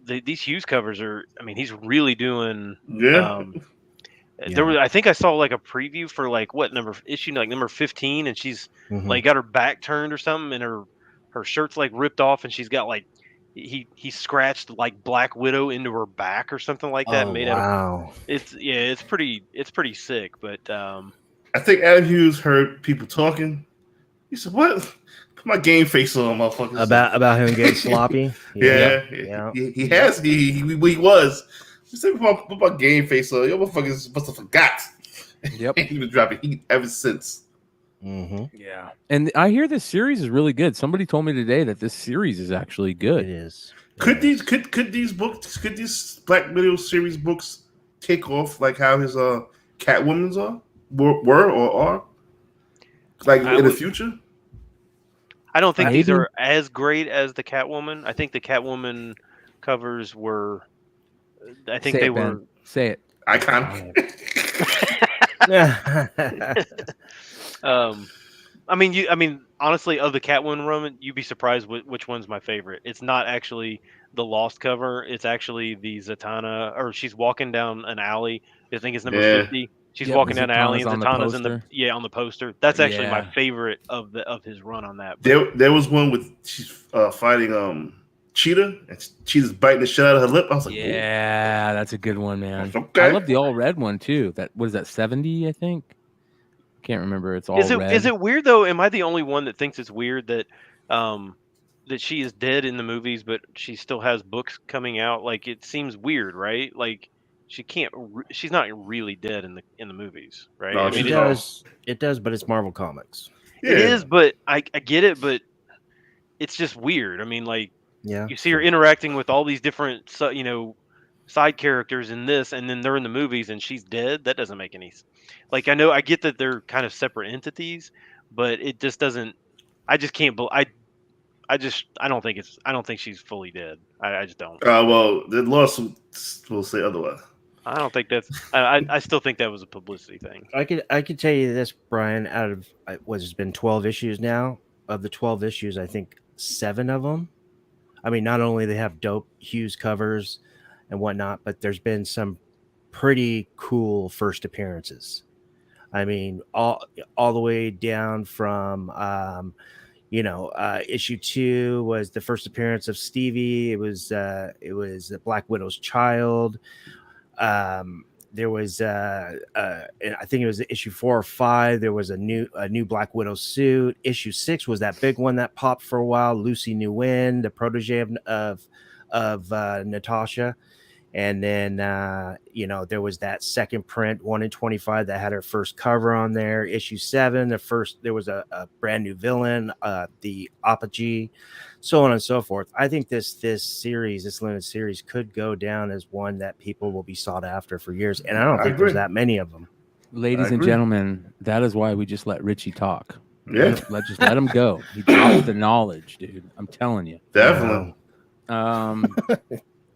[SPEAKER 2] these Hughes covers are. I mean, he's really doing.
[SPEAKER 3] Yeah.
[SPEAKER 2] There was, I think I saw like a preview for like issue number 15, and she's like got her back turned or something, and her shirt's like ripped off, and she's got like he scratched like Black Widow into her back or something like that. It's pretty sick. But
[SPEAKER 3] I think Adam Hughes heard people talking. He said, "What? Put my game face on, motherfuckers.
[SPEAKER 4] About him getting sloppy.
[SPEAKER 3] Yeah,
[SPEAKER 4] yeah.
[SPEAKER 3] He has. He was. He said, put my game face on. Yo, motherfuckers must have forgot.
[SPEAKER 1] Yep.
[SPEAKER 3] He's been dropping heat ever since.
[SPEAKER 4] Mm-hmm.
[SPEAKER 1] Yeah. And I hear this series is really good. Somebody told me today that this series is actually good.
[SPEAKER 4] It is.
[SPEAKER 3] Could these Black Widow series books take off like how his Catwoman's were or are? Like in the future?
[SPEAKER 2] I don't think these
[SPEAKER 1] Maybe.
[SPEAKER 2] are as great as the Catwoman. I think the Catwoman covers were. I think
[SPEAKER 1] Say
[SPEAKER 2] they
[SPEAKER 1] it, Ben.
[SPEAKER 2] were.
[SPEAKER 1] Say it.
[SPEAKER 3] Iconic.
[SPEAKER 2] I mean, honestly, of the Catwoman run, you'd be surprised which one's my favorite. It's not actually the Lost cover. It's actually the Zatanna, or she's walking down an alley. I think it's number 50. She's walking down an alley, and Zatanna's on the poster. That's actually my favorite of his run on that.
[SPEAKER 3] There was one with she's fighting Cheetah, and Cheetah's biting the shit out of her lip. I was like,
[SPEAKER 1] yeah, that's a good one, man.
[SPEAKER 3] Okay.
[SPEAKER 1] I love the all red one too. What is that, 70, I think? Can't remember. It's all red.
[SPEAKER 2] Is it weird though? Am I the only one that thinks it's weird that that she is dead in the movies, but she still has books coming out? Like, it seems weird, right? Like, she's not really dead in the movies, right?
[SPEAKER 3] No,
[SPEAKER 2] I mean,
[SPEAKER 4] it does, but it's Marvel Comics.
[SPEAKER 3] Yeah.
[SPEAKER 2] It is, but I get it, but it's just weird. I mean, like, you see her interacting with all these different, side characters in this, and then they're in the movies, and she's dead. That doesn't make any. Like, I get that they're kind of separate entities, but it just doesn't. I just can't. I don't think she's fully dead. I just don't.
[SPEAKER 3] Well, the lawsuits will say otherwise.
[SPEAKER 2] I don't think that's. I still think that was a publicity thing.
[SPEAKER 4] I could tell you this, Brian. Out of what's been 12 issues now. Of the 12 issues, I think 7 of them. I mean, not only they have dope Hughes covers and whatnot, but there's been some pretty cool first appearances. I mean, all the way down from, issue 2 was the first appearance of Stevie. It was the Black Widow's child. There was, I think it was issue 4 or 5. There was a new Black Widow suit. Issue 6 was that big one that popped for a while. Lucy Nguyen, the protege of Natasha. And then, there was that second print, 1 in 25, that had her first cover on there. Issue 7, there was a brand new villain, the Apogee, so on and so forth. I think this limited series could go down as one that people will be sought after for years. And I don't think there's that many of them.
[SPEAKER 1] Ladies and gentlemen, that is why we just let Richie talk.
[SPEAKER 3] Yeah.
[SPEAKER 1] Just let him go. He drops the knowledge, dude. I'm telling you.
[SPEAKER 3] Definitely.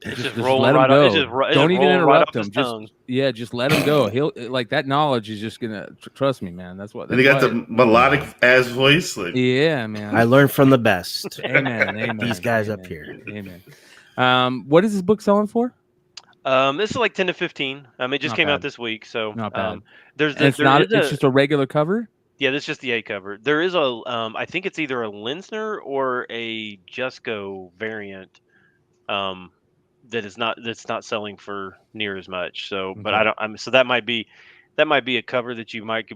[SPEAKER 1] Just let him go. Don't even interrupt him. Just let him go. He'll like that knowledge is just gonna trust me, man. That's what.
[SPEAKER 3] And he got the melodic ass voice. Like,
[SPEAKER 1] yeah, man.
[SPEAKER 4] I learned from the best.
[SPEAKER 1] Amen.
[SPEAKER 4] These guys up here.
[SPEAKER 1] Amen. What is this book selling for?
[SPEAKER 2] This is like 10 to 15. It just came out this week, so
[SPEAKER 1] not bad.
[SPEAKER 2] It's
[SPEAKER 1] just a regular cover.
[SPEAKER 2] Yeah, that's just the A cover. There is a I think it's either a Linsner or a Jusco variant. That's not selling for near as much. So,
[SPEAKER 1] Okay.
[SPEAKER 2] but so that might be a cover that you might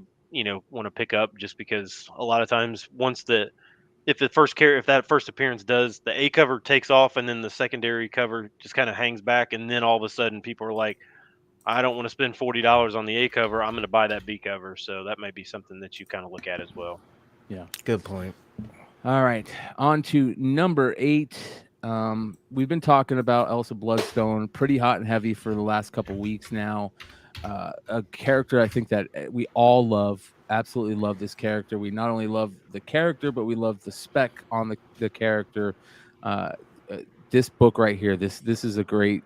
[SPEAKER 2] want to pick up, just because a lot of times if that first appearance does, the A cover takes off, and then the secondary cover just kind of hangs back, and then all of a sudden people are like, I don't want to spend $40 on the A cover. I'm going to buy that B cover. So that might be something that you kind of look at as well.
[SPEAKER 1] Yeah,
[SPEAKER 4] good point.
[SPEAKER 1] All right, on to number 8. We've been talking about Elsa Bloodstone pretty hot and heavy for the last couple weeks now. A character I think that we all love, absolutely love this character. We not only love the character, but we love the spec on the character. This book right here, this is a great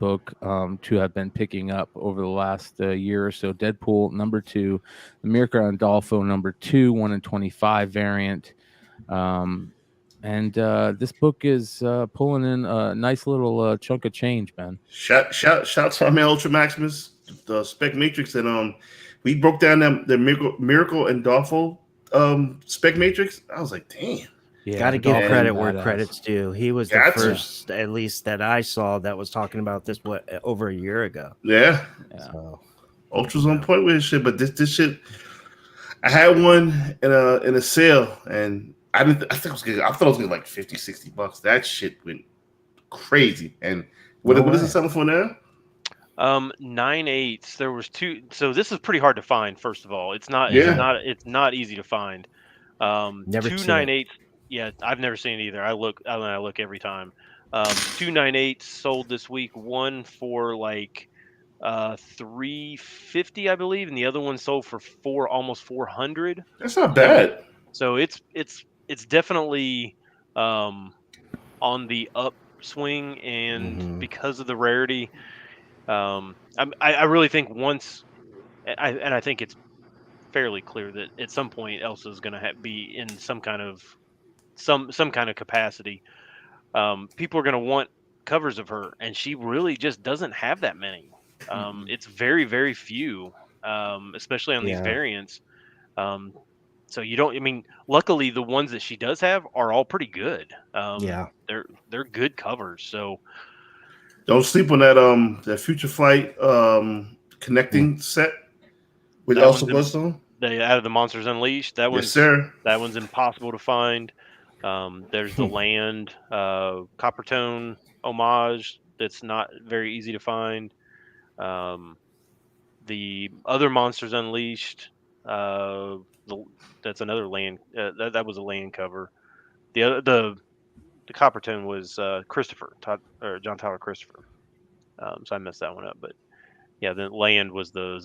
[SPEAKER 1] book to have been picking up over the last year or so. Deadpool number 2, America Andolfo number 2, 1 in 25 variant. And this book is pulling in a nice little chunk of change, man.
[SPEAKER 3] Shout to our man Ultra Maximus, the Spec Matrix, and we broke down the Miracle and Dolfo Spec Matrix. I was like, damn.
[SPEAKER 1] Yeah,
[SPEAKER 4] got to give credit where
[SPEAKER 1] badass.
[SPEAKER 4] credit's due. He was the first, at least that I saw, that was talking about this over a year ago.
[SPEAKER 3] Yeah.
[SPEAKER 4] So,
[SPEAKER 3] Ultra's on point with his shit, but this shit, I had one in a sale, and I think it was good. I thought it was gonna be like $50-$60. That shit went crazy. And what is it selling for now?
[SPEAKER 2] 9/8. There was two. So this is pretty hard to find. First of all, it's not easy to find.
[SPEAKER 4] Never
[SPEAKER 2] Two
[SPEAKER 4] seen it.
[SPEAKER 2] 9/8. Yeah, I've never seen it either. I look every time. 2 9/8 sold this week. One for like $350, I believe, and the other one sold for almost 400.
[SPEAKER 3] That's not bad.
[SPEAKER 2] So it's definitely on the upswing, and because of the rarity, I really think once, I think it's fairly clear that at some point Elsa's going to be in some kind of capacity. People are going to want covers of her, and she really just doesn't have that many. It's very, very few, especially on these variants. So you don't. I mean, luckily the ones that she does have are all pretty good. They're good covers. So
[SPEAKER 3] don't sleep on that Future Flight connecting set with Elsa Bloodstone.
[SPEAKER 2] Out of the Monsters Unleashed. That one's,
[SPEAKER 3] yes, sir.
[SPEAKER 2] That one's impossible to find. There's the Land Coppertone homage that's not very easy to find. The other Monsters Unleashed, that's another Land. That was a Land cover. The Coppertone was John Tyler Christopher. So I messed that one up, but yeah, the Land was the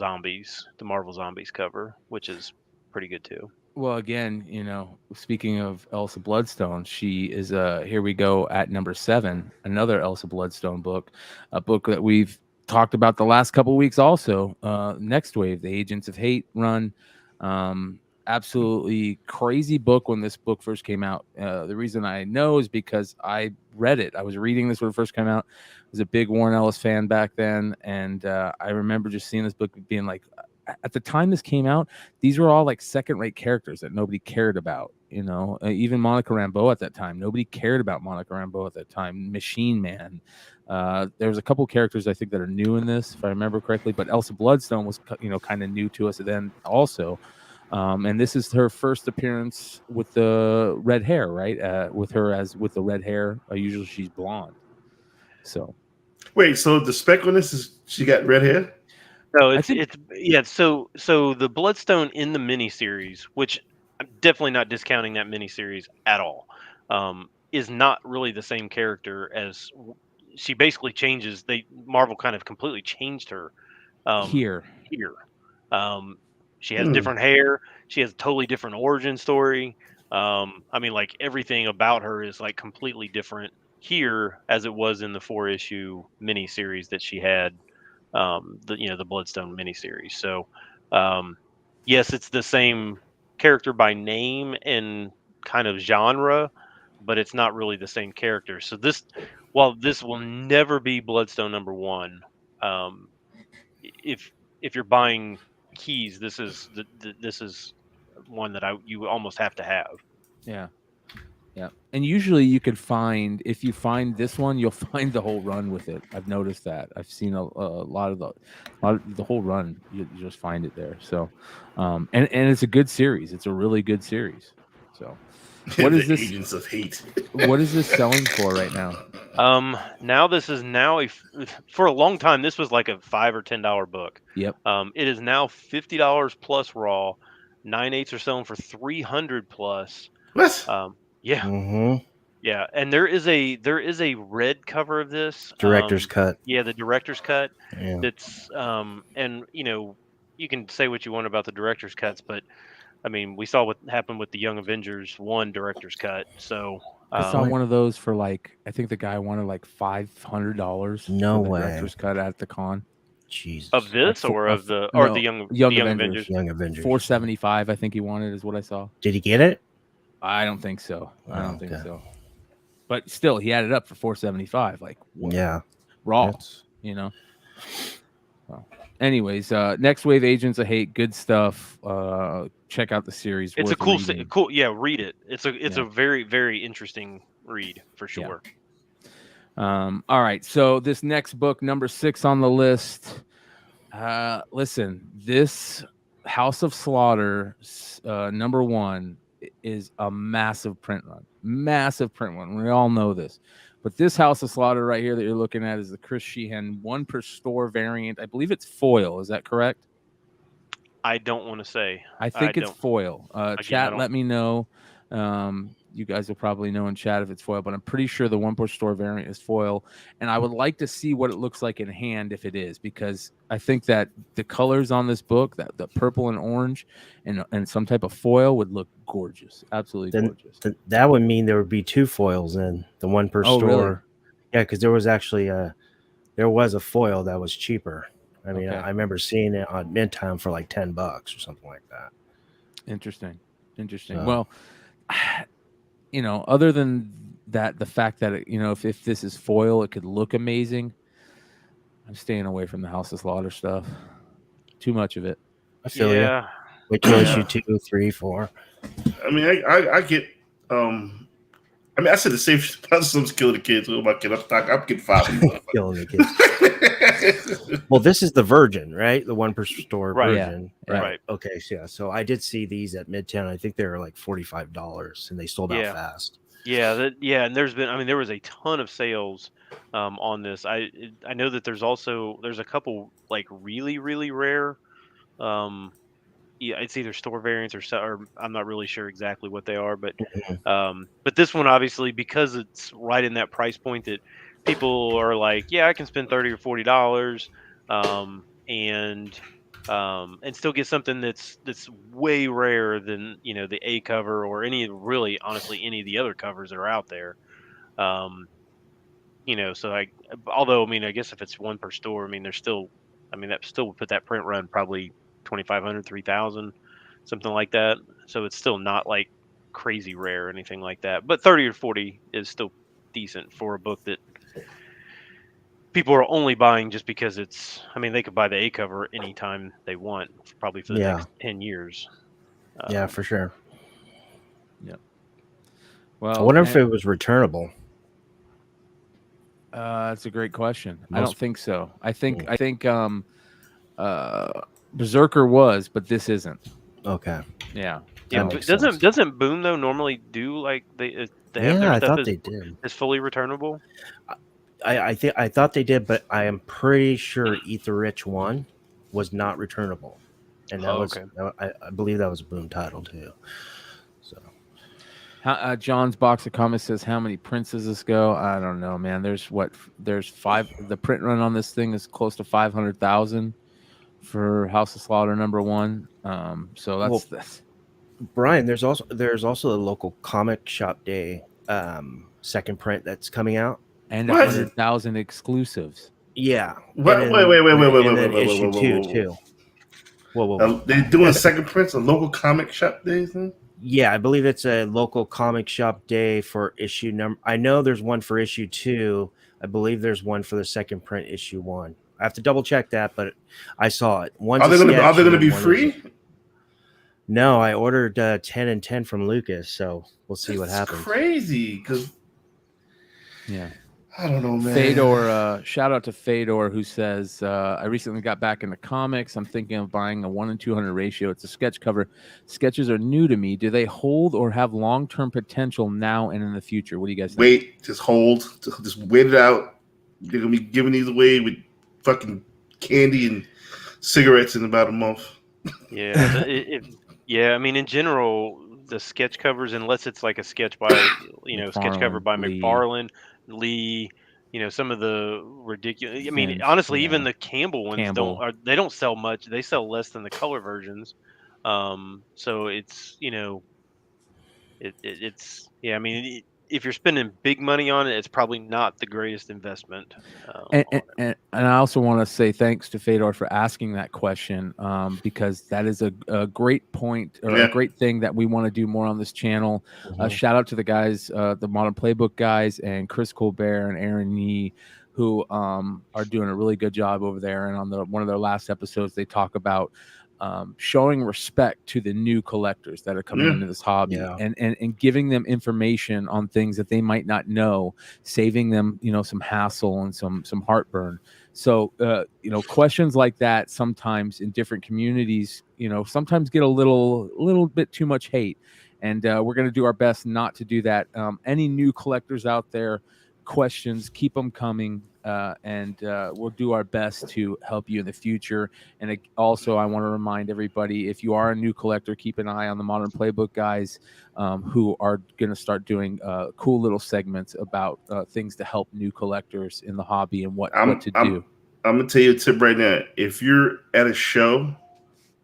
[SPEAKER 2] Marvel Zombies cover, which is pretty good too.
[SPEAKER 1] Well, again, speaking of Elsa Bloodstone, she is here we go at number 7, another Elsa Bloodstone book, a book that we've talked about the last couple of weeks also. Next Wave, the Agents of Hate run. Absolutely crazy book when this book first came out. The reason I know is because I read it. I was reading this when it first came out. I was a big Warren Ellis fan back then, and I remember just seeing this book being like, at the time this came out, these were all like second-rate characters that nobody cared about. Even Monica Rambeau at that time, nobody cared about Monica Rambeau at that time. Machine Man. There was a couple characters I think that are new in this, if I remember correctly, but Elsa Bloodstone was kind of new to us then also. And this is her first appearance with the red hair, right? With the red hair. Usually she's blonde. So
[SPEAKER 3] wait, so the spec on this is she got red hair?
[SPEAKER 2] No, So the Bloodstone in the miniseries, which I'm definitely not discounting that miniseries at all, is not really the same character as she basically changes. Marvel kind of completely changed her here. She has different hair. She has a totally different origin story. I mean, like everything about her is like completely different here as it was in the 4-issue miniseries that she had. The Bloodstone miniseries. So, yes, it's the same character by name and kind of genre, but it's not really the same character. So while this will never be Bloodstone number 1, if you're buying keys, this is one that you almost have to have.
[SPEAKER 1] Yeah. Yeah, and usually you could find, if you find this one, you'll find the whole run with it. I've noticed that. I've seen a lot of the whole run. You just find it there. So, and it's a good series. It's a really good series. So, what is this?
[SPEAKER 3] Agents of Hate.
[SPEAKER 1] What is this selling for right now?
[SPEAKER 2] Now this is for a long time this was like a $5 or $10 book.
[SPEAKER 1] Yep.
[SPEAKER 2] It is now $50 plus raw. 9/8 are selling for $300 plus.
[SPEAKER 3] What?
[SPEAKER 2] Yeah.
[SPEAKER 4] Mm-hmm.
[SPEAKER 2] Yeah, and there is a red cover of this
[SPEAKER 4] director's cut.
[SPEAKER 2] Yeah, the director's cut.
[SPEAKER 4] Yeah.
[SPEAKER 2] That's and you can say what you want about the director's cuts, but I mean, we saw what happened with the Young Avengers 1 director's cut. So
[SPEAKER 1] I saw one of those for like, I think the guy wanted like $500.
[SPEAKER 4] No way.
[SPEAKER 1] Director's cut at the con.
[SPEAKER 2] Jesus. Of this
[SPEAKER 1] like,
[SPEAKER 2] the Young Avengers.
[SPEAKER 4] Young Avengers.
[SPEAKER 1] $475, I think he wanted, is what I saw.
[SPEAKER 4] Did he get it?
[SPEAKER 1] I don't think so. I don't think so. But still, he had it up for $475. Like, what?
[SPEAKER 4] Yeah,
[SPEAKER 1] raw. Well, anyways, Next Wave, Agents of Hate, good stuff. Check out the series.
[SPEAKER 2] It's a cool. Yeah, read it. It's a very, very interesting read for sure.
[SPEAKER 1] Yeah. All right. So this next book, number 6 on the list. Listen, this House of Slaughter, number 1. is a massive print run. We all know this. But this House of Slaughter right here that you're looking at is the Chris Sheehan 1 per store variant. I believe it's foil. Is that correct?
[SPEAKER 2] I don't want to say.
[SPEAKER 1] I think it's foil. Chat,
[SPEAKER 2] don't-
[SPEAKER 1] let me know. You guys will probably know in chat if it's foil, but I'm pretty sure the 1 per store variant is foil. And I would like to see what it looks like in hand if it is, because I think that the colors on this book, that the purple and orange and some type of foil would look gorgeous. Absolutely gorgeous.
[SPEAKER 4] That would mean there would be 2 foils in the 1 per store.
[SPEAKER 1] Really?
[SPEAKER 4] Yeah, because there was actually a foil that was cheaper. I mean,
[SPEAKER 1] Okay.
[SPEAKER 4] I remember seeing it on Midtown for like $10 or something like that.
[SPEAKER 1] Interesting.
[SPEAKER 4] So.
[SPEAKER 1] Well, other than that, the fact that if this is foil, it could look amazing. I'm staying away from the House of Slaughter stuff. Too much of it.
[SPEAKER 4] I feel you. Wait till issue 2, 3, 4.
[SPEAKER 3] I mean, I get. I mean, I said the same. Someone's killing the kids. What about kid? I'm getting 5.
[SPEAKER 4] Killing the kids. Well, this is the Virgin, right? The 1 per store Virgin.
[SPEAKER 1] Yeah.
[SPEAKER 2] Right.
[SPEAKER 4] Okay. So, yeah. So I did see these at Midtown. I think they were like $45, and they sold out fast.
[SPEAKER 2] Yeah, and there was a ton of sales on this. I know that there's a couple like really really rare. It's either store variants or I'm not really sure exactly what they are, but this one obviously, because it's right in that price point that people are like, yeah, I can spend $30 or $40, and still get something that's way rarer than the A cover or honestly any of the other covers that are out there. So I guess if it's 1 per store, that still would put that print run probably 2,500, 3,000, something like that. So it's still not like crazy rare or anything like that. But 30 or 40 is still decent for a book that people are only buying just because they could buy the A cover anytime they want, probably for the next 10 years.
[SPEAKER 4] Yeah, for sure.
[SPEAKER 1] Yeah. Well,
[SPEAKER 4] I wonder if it was returnable.
[SPEAKER 1] That's a great question. I don't think so. I think Berserker was, but this isn't.
[SPEAKER 4] Okay.
[SPEAKER 1] Yeah.
[SPEAKER 2] Yeah. Doesn't Boom though normally do like they have their stuff
[SPEAKER 4] they did.
[SPEAKER 2] is fully returnable?
[SPEAKER 4] I thought they did, but I am pretty sure Eat the Rich 1 was not returnable, and that was I believe that was a Boom title too. So,
[SPEAKER 1] John's box of comments says, "How many prints does this go?" I don't know, man. There's 5. The print run on this thing is close to 500,000 for House of Slaughter #1. So that's this.
[SPEAKER 4] Brian, there's also the local comic shop day second print that's coming out.
[SPEAKER 1] And 100,000 exclusives.
[SPEAKER 4] Yeah.
[SPEAKER 3] Wait.
[SPEAKER 4] Issue 2 too. Whoa.
[SPEAKER 3] They're doing a second print, a local comic shop day thing?
[SPEAKER 4] Yeah, I believe it's a local comic shop day for issue number. I know there's one for issue 2. I believe there's one for the second print issue 1. I have to double check that, but I saw it.
[SPEAKER 3] Are they going to be free?
[SPEAKER 4] No, I ordered 10 and 10 from Lucas, so we'll see what happens.
[SPEAKER 3] Crazy, because I don't know, man.
[SPEAKER 1] Fedor, shout out to Fedor, who says, I recently got back into comics. I'm thinking of buying a 1 in 200 ratio. It's a sketch cover. Sketches are new to me. Do they hold or have long-term potential now and in the future? What do you guys think?
[SPEAKER 3] Wait, just hold. Just wait it out. They're going to be giving these away with fucking candy and cigarettes in about a month.
[SPEAKER 2] Yeah. In general, the sketch covers, unless it's like a sketch by, sketch cover by McFarlane, Lee, some of the ridiculous. Honestly, even the Campbell ones don't sell much. They sell less than the color versions. So it's if you're spending big money on it, it's probably not the greatest investment.
[SPEAKER 1] And I also want to say thanks to Fedor for asking that question, because that is a great point, or a great thing that we want to do more on this channel. Shout out to the guys, the Modern Playbook guys, and Chris Colbert and Aaron Yee, who are doing a really good job over there. And on one of their last episodes, they talk about showing respect to the new collectors that are coming into this hobby, and giving them information on things that they might not know, saving them some hassle and some heartburn. So questions like that sometimes in different communities sometimes get a little bit too much hate, and we're going to do our best not to do that. Any new collectors out there, questions, keep them coming, and we'll do our best to help you in the future. And also, I want to remind everybody, if you are a new collector, keep an eye on the Modern Playbook guys, who are going to start doing cool little segments about things to help new collectors in the hobby and what to do.
[SPEAKER 3] I'm going to tell you a tip right now. If you're at a show,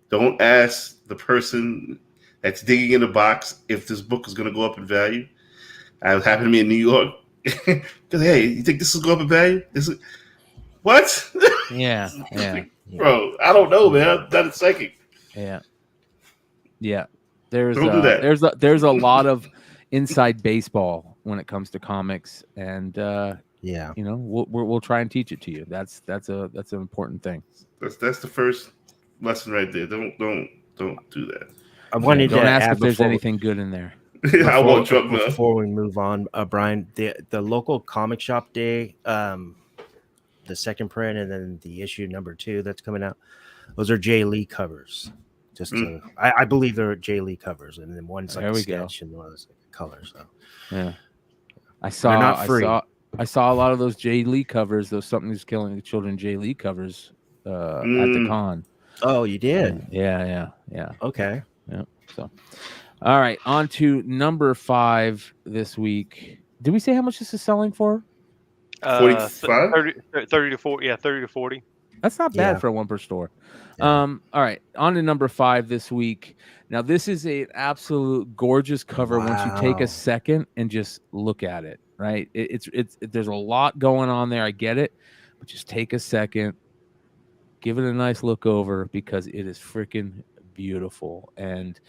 [SPEAKER 3] don't ask the person that's digging in the box if this book is going to go up in value. It happened to me in New York. Because, hey, you think this will go up in value? What?
[SPEAKER 1] Yeah.
[SPEAKER 3] Bro, I don't know, man. I'm not a psychic.
[SPEAKER 1] Yeah. There's
[SPEAKER 3] Don't do that.
[SPEAKER 1] there's a lot of inside baseball when it comes to comics, and we'll try and teach it to you. That's an important thing.
[SPEAKER 3] That's the first lesson right there. Don't do that.
[SPEAKER 4] I wanted
[SPEAKER 1] don't
[SPEAKER 4] to
[SPEAKER 1] ask
[SPEAKER 4] add
[SPEAKER 1] if there's anything good in there.
[SPEAKER 3] I won't drop
[SPEAKER 4] before we move on, Brian. The local comic shop day, the second print, and then the issue number 2 that's coming out. Those are Jay Lee covers. I believe they're Jay Lee covers, and then one's like a sketch and one's like a color. So
[SPEAKER 1] yeah, I saw a lot of those Jay Lee covers. Those Something Is Killing the Children Jay Lee covers at the con.
[SPEAKER 4] Oh, you did?
[SPEAKER 1] Yeah.
[SPEAKER 4] Okay.
[SPEAKER 1] Yeah. So, all right, on to number 5 this week. Did we say how much this is selling for?
[SPEAKER 3] 45?
[SPEAKER 2] 30 to 40. Yeah, 30 to 40.
[SPEAKER 1] That's not bad for a one per store.
[SPEAKER 4] Yeah.
[SPEAKER 1] All right, on to number 5 this week. Now, this is an absolute gorgeous cover.
[SPEAKER 4] Wow.
[SPEAKER 1] Once you take a second and just look at it, right? It's there's a lot going on there. I get it, but just take a second, give it a nice look over, because it is freaking beautiful. And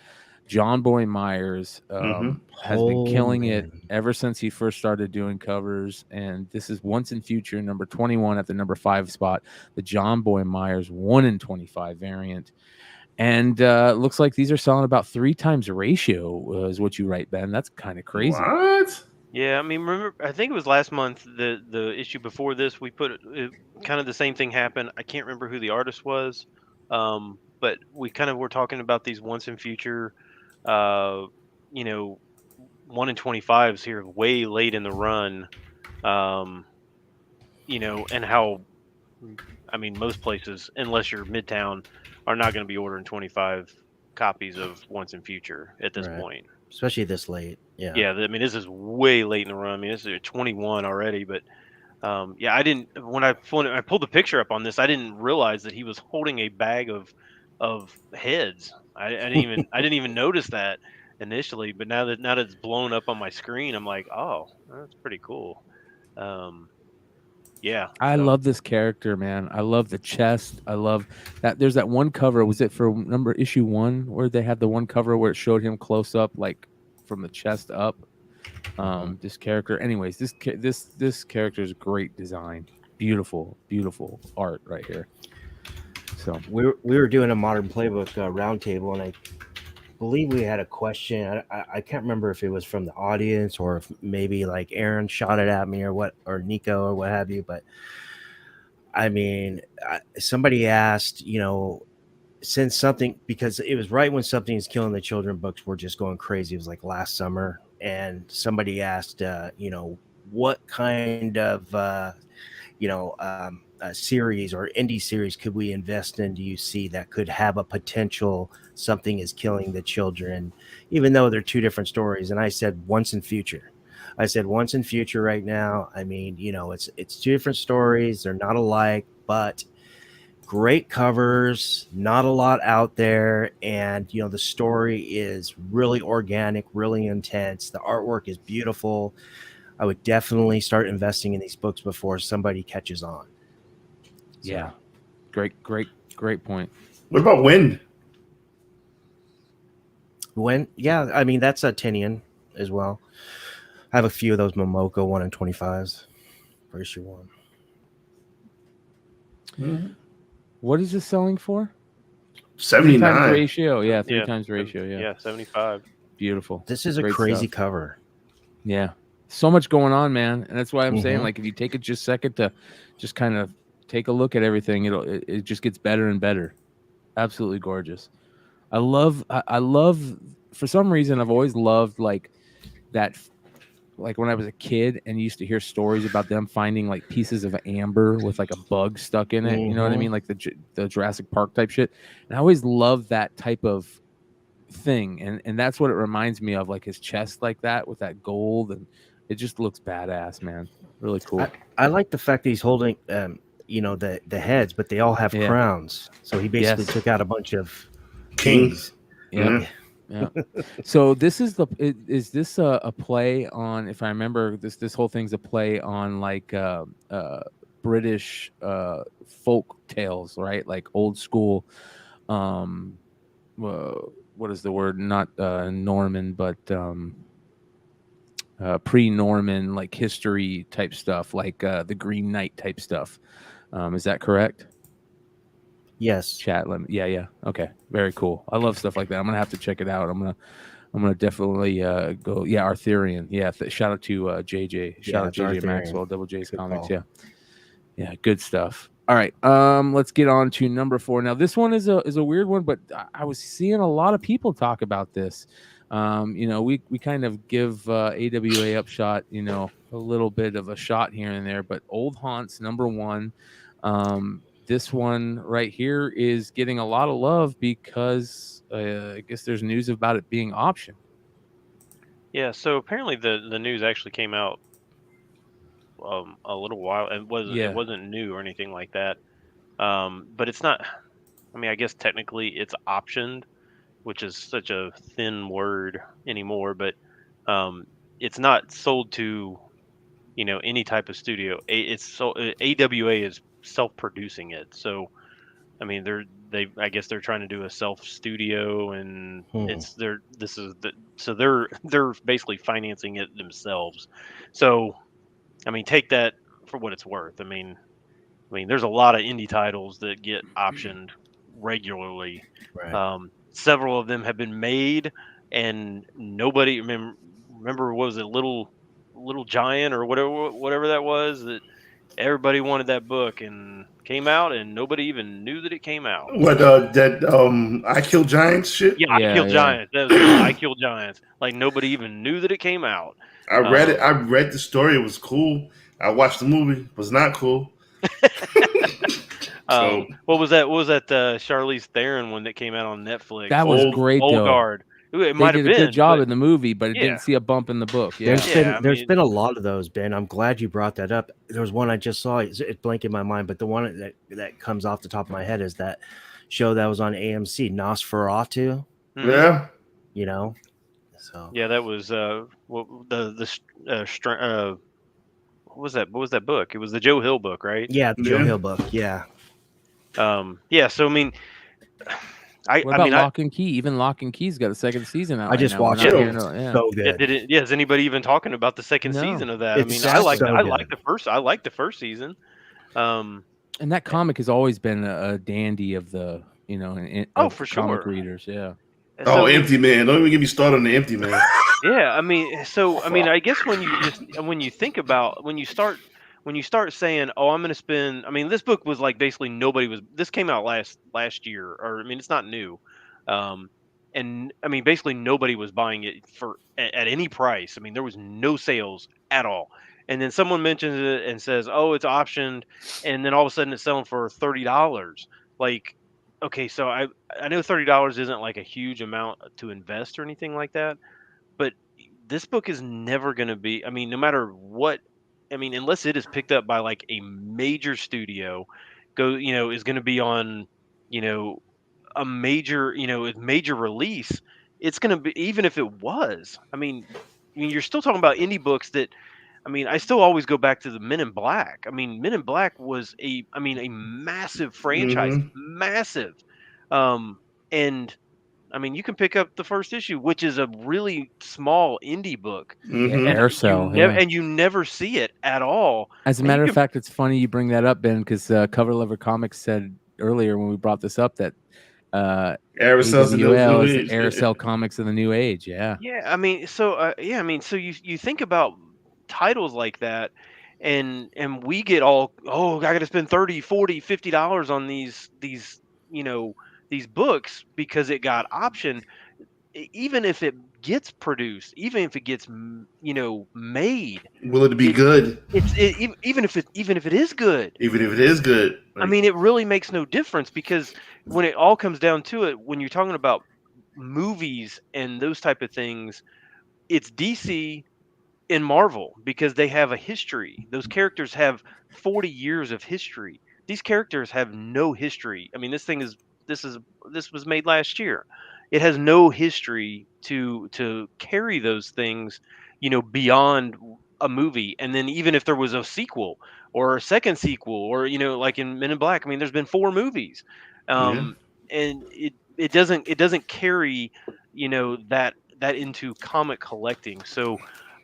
[SPEAKER 1] John Boy Myers has been killing it ever since he first started doing covers. And this is Once in Future, number 21 at the number 5 spot, the John Boy Myers 1 in 25 variant. And looks like these are selling about 3 times ratio, is what you write, Ben. That's kind of crazy.
[SPEAKER 3] What?
[SPEAKER 2] Yeah, I mean, remember, I think it was last month, the issue before this, we put kind of the same thing happened. I can't remember who the artist was, but we kind of were talking about these Once in Future, 1 in 25s here way late in the run, and how, I mean, most places, unless you're Midtown, are not going to be ordering 25 copies of Once in Future at this point.
[SPEAKER 4] Especially this late.
[SPEAKER 2] Yeah. I mean, this is way late in the run. I mean, this is 21 already, but I didn't, when I pulled the picture up on this, I didn't realize that he was holding a bag of heads. I didn't even notice that initially, but now that it's blown up on my screen, I'm like, oh, that's pretty cool. I
[SPEAKER 1] love this character, man. I love the chest. I love that. There's that one cover. Was it for issue 1 where they had the one cover where it showed him close up, like from the chest up? This character. Anyways, this character is great design. Beautiful art right here. So
[SPEAKER 4] we were doing a Modern Playbook roundtable, and I believe we had a question. I can't remember if it was from the audience or if maybe like Aaron shot it at me or Nico or what have you. But I mean, somebody asked, since something, because it was right when Something Is Killing the Children books were just going crazy. It was like last summer, and somebody asked, what kind of a series or indie series could we invest in? Do you see that could have a potential Something Is Killing the Children, even though they're 2 different stories? And I said Once in Future. Once in Future right now. I mean, it's 2 different stories. They're not alike, but great covers, not a lot out there. And, the story is really organic, really intense. The artwork is beautiful. I would definitely start investing in these books before somebody catches on. So.
[SPEAKER 1] Yeah. Great point.
[SPEAKER 3] What about Wind?
[SPEAKER 4] Yeah, I mean, that's a Tinian as well. I have a few of those Momoko 1 in 25s for issue 1.
[SPEAKER 1] Mm-hmm. What is this selling for?
[SPEAKER 3] 79
[SPEAKER 1] 3 times ratio. Yeah, 3 times ratio.
[SPEAKER 2] Yeah, 75.
[SPEAKER 1] Beautiful.
[SPEAKER 4] This is a crazy cover.
[SPEAKER 1] Yeah, so much going on, man, and that's why I'm saying, like, if you take just a second to just kind of take a look at everything, it just gets better and better. Absolutely gorgeous. I love for some reason I've always loved like that. Like when I was a kid and used to hear stories about them finding like pieces of amber with like a bug stuck in it. You know what I mean? Like the Jurassic Park type shit. And I always loved that type of thing. And that's what it reminds me of, like his chest like that with that gold. And it just looks badass, man. Really cool.
[SPEAKER 4] I like the fact that he's holding, the heads, but they all have crowns. So he basically took out a bunch of kings.
[SPEAKER 1] Yeah. Yeah. So this is is this a play on, if I remember, this whole thing's a play on like British folk tales, right? Like old school what is the word? Not Norman, but pre-Norman, like history type stuff, like the Green Knight type stuff. Is that correct?
[SPEAKER 4] Yes.
[SPEAKER 1] Chat limit. Yeah. Okay. Very cool. I love stuff like that. I'm gonna have to check it out. I'm gonna definitely go. Yeah, Arthurian. Yeah. Shout out to JJ. Shout out JJ Maxwell, Double J's
[SPEAKER 4] Good
[SPEAKER 1] Comics.
[SPEAKER 4] call.
[SPEAKER 1] Yeah. Good stuff. All right. Let's get on to number 4. Now, this one is a weird one, but I was seeing a lot of people talk about this. We kind of give AWA Upshot, a little bit of a shot here and there, but Old Haunts number 1. This one right here is getting a lot of love because I guess there's news about it being optioned.
[SPEAKER 2] Yeah, so apparently the news actually came out a little while, and it wasn't new or anything like that. But it's not. I mean, I guess technically it's optioned, which is such a thin word anymore. But it's not sold to any type of studio. AWA is self-producing it, so I mean I guess they're trying to do a self studio, and they're basically financing it themselves. So I mean, take that for what it's worth. I mean there's a lot of indie titles that get optioned regularly.
[SPEAKER 4] Right.
[SPEAKER 2] Several of them have been made, and nobody remember what was it, Little Giant or whatever that was, that everybody wanted that book and came out and nobody even knew that it came out.
[SPEAKER 3] What that I Kill Giants shit?
[SPEAKER 2] Yeah, I Kill Giants. That was I Kill Giants. Like nobody even knew that it came out.
[SPEAKER 3] I read it. I read the story. It was cool. I watched the movie. It was not cool. So
[SPEAKER 2] what was that? What was that Charlize Theron one that came out on Netflix?
[SPEAKER 1] That was great.
[SPEAKER 2] Old
[SPEAKER 1] though.
[SPEAKER 2] Guard. It might have
[SPEAKER 1] been a
[SPEAKER 2] been
[SPEAKER 1] good job in the movie, but it
[SPEAKER 2] yeah.
[SPEAKER 1] didn't see a bump in the book. Yeah.
[SPEAKER 4] There's been a lot of those, Ben. I'm glad you brought that up. There was one I just saw. It's blank in my mind, but the one that comes off the top of my head is that show that was on AMC, Nosferatu.
[SPEAKER 3] Yeah.
[SPEAKER 4] So
[SPEAKER 2] yeah, that was what was that? What was that book? It was the Joe Hill book, right?
[SPEAKER 4] Yeah, the Joe Hill book. Yeah.
[SPEAKER 2] Yeah. So I mean,
[SPEAKER 1] what about Lock and Key? Even Lock and Key's got a second season out.
[SPEAKER 4] I just watched it. So good.
[SPEAKER 2] Yeah, is anybody even talking about the second season of that? I like the first season.
[SPEAKER 1] And that comic has always been a dandy of the
[SPEAKER 2] for
[SPEAKER 1] comic
[SPEAKER 2] sure
[SPEAKER 1] readers. Yeah.
[SPEAKER 3] So, Empty Man. Don't even get me started on the Empty Man.
[SPEAKER 2] Yeah, I guess when you start saying, oh, I'm going to spend, this book was like basically this came out last year, or it's not new. And basically nobody was buying it at any price. There was no sales at all. And then someone mentions it and says, oh, it's optioned. And then all of a sudden it's selling for $30. Like, okay, so I know $30 isn't like a huge amount to invest or anything like that, but this book is never going to be, no matter what, unless it is picked up by like a major studio, is going to be on, a major, major release. It's going to be, even if it was, you're still talking about indie books that, I still always go back to the Men in Black. Men in Black was a massive franchise, massive. And you can pick up the first issue, which is a really small indie book, and you never see it at all.
[SPEAKER 1] As a matter of fact, it's funny you bring that up, Ben, because Cover Lover Comics said earlier when we brought this up that Aracel Comics of the New Age. Yeah.
[SPEAKER 2] Yeah. So you think about titles like that, and we get all, I got to spend $30, $40, $50 on these books because it got optioned. even if it gets produced, even if it gets made,
[SPEAKER 3] Will it be
[SPEAKER 2] it
[SPEAKER 3] good?
[SPEAKER 2] even if it is good,
[SPEAKER 3] Even if it is good,
[SPEAKER 2] I
[SPEAKER 3] like,
[SPEAKER 2] mean, it really makes no difference, because when it all comes down to it, when you're talking about movies and those type of things, it's DC and Marvel, because they have a history. Those characters have 40 years of history. These characters have no history. I mean, this is this was made last year. It has no history to carry those things, beyond a movie. And then even if there was a sequel or a second sequel, or like in Men in Black, I mean, there's been 4 movies.
[SPEAKER 3] yeah,
[SPEAKER 2] And it doesn't carry, that into comic collecting. So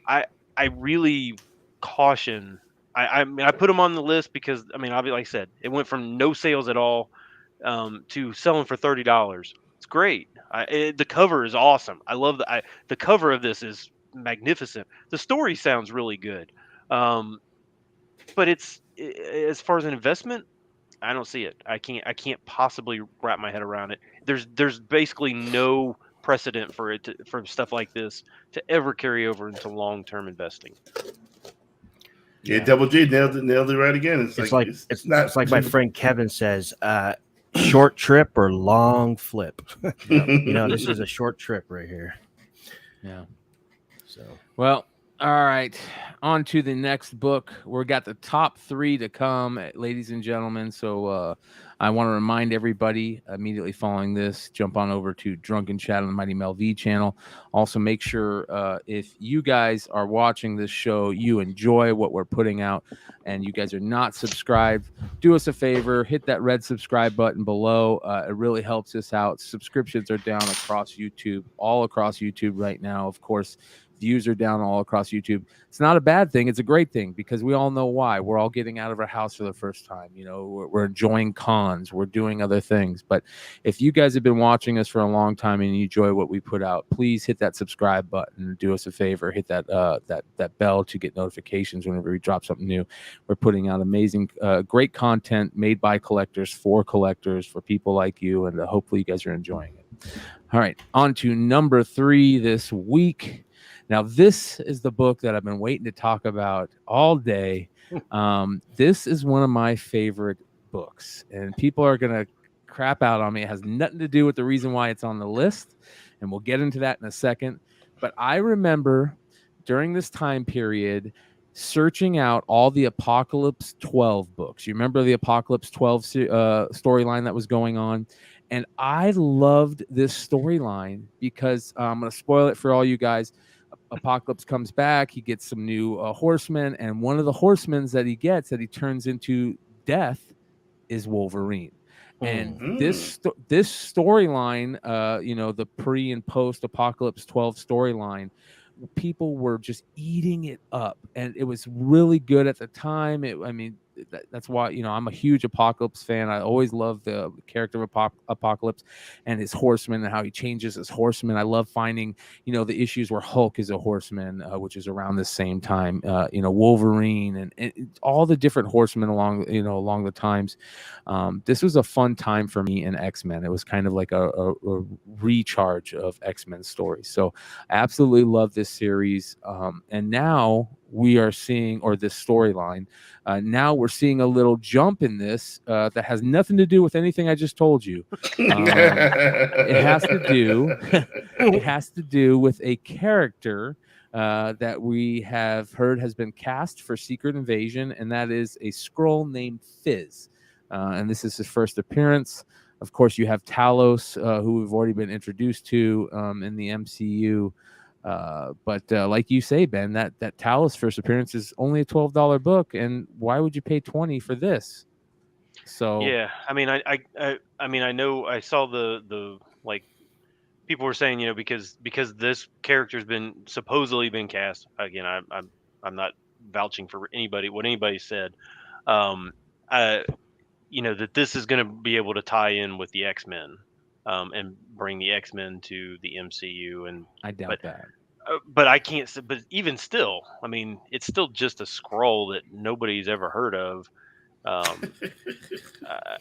[SPEAKER 2] I I really caution. I mean, I put them on the list because, I mean, like I said, it went from no sales at all, to selling for $30. It's great. The cover is awesome. I love the cover of this is magnificent. The story sounds really good, um, but as far as an investment, I don't see it. I can't possibly wrap my head around it. There's basically no precedent for stuff like this to ever carry over into long term investing.
[SPEAKER 3] yeah. Double G nailed it right again.
[SPEAKER 4] It's like
[SPEAKER 3] It's not.
[SPEAKER 4] it's like my friend Kevin says, short trip or long flip. This is a short trip right here.
[SPEAKER 1] Yeah.
[SPEAKER 4] So
[SPEAKER 1] Well, all right. On to the next book. We've got the top 3 to come, ladies and gentlemen. So I want to remind everybody immediately following this, jump on over to Drunken Chat on the Mighty Mel V channel. Also, make sure if you guys are watching this show, you enjoy what we're putting out, and you guys are not subscribed, do us a favor, hit that red subscribe button below. It really helps us out. Subscriptions are down across YouTube, all across YouTube right now. Of course, views are down all across YouTube. It's not a bad thing. It's a great thing, because we all know why. We're all getting out of our house for the first time. We're enjoying cons. We're doing other things. But if you guys have been watching us for a long time and you enjoy what we put out, please hit that subscribe button. Do us a favor. Hit that that bell to get notifications whenever we drop something new. We're putting out amazing, great content made by collectors, for people like you, and hopefully you guys are enjoying it. All right, on to number 3 this week. Now, this is the book that I've been waiting to talk about all day. This is one of my favorite books, and people are going to crap out on me. It has nothing to do with the reason why it's on the list, and we'll get into that in a second. But I remember during this time period searching out all the Apocalypse 12 books. You remember the Apocalypse 12 storyline that was going on? And I loved this storyline because I'm going to spoil it for all you guys. Apocalypse comes back. He gets some new horsemen, and one of the horsemen that he gets that he turns into death is Wolverine. And this storyline, the pre and post Apocalypse 12 storyline, people were just eating it up, and it was really good at the time. That's why I'm a huge Apocalypse fan. I always love the character of Apocalypse and his horseman and how he changes his horseman. I love finding the issues where Hulk is a horseman, which is around the same time. Wolverine and all the different horsemen along the times. This was a fun time for me in X-Men. It was kind of like a recharge of X-Men stories. So I absolutely love this series. And now we are seeing, or this storyline, now we're seeing a little jump in this that has nothing to do with anything I just told you. It has to do with a character that we have heard has been cast for Secret Invasion, and that is a Skrull named Fizz. And this is his first appearance. Of course, you have Talos, who we've already been introduced to in the MCU. But like you say, Ben, that Talos first appearance is only a $12 book, and why would you pay $20 for this? So
[SPEAKER 2] Yeah, I mean, I know I saw the like people were saying, because this character's been supposedly been cast again. I'm not vouching for what anybody said. Um, that this is going to be able to tie in with the X-Men, and bring the X-Men to the MCU, and
[SPEAKER 1] I doubt that.
[SPEAKER 2] But I can't. But even still, I mean, it's still just a Skrull that nobody's ever heard of. Um, uh,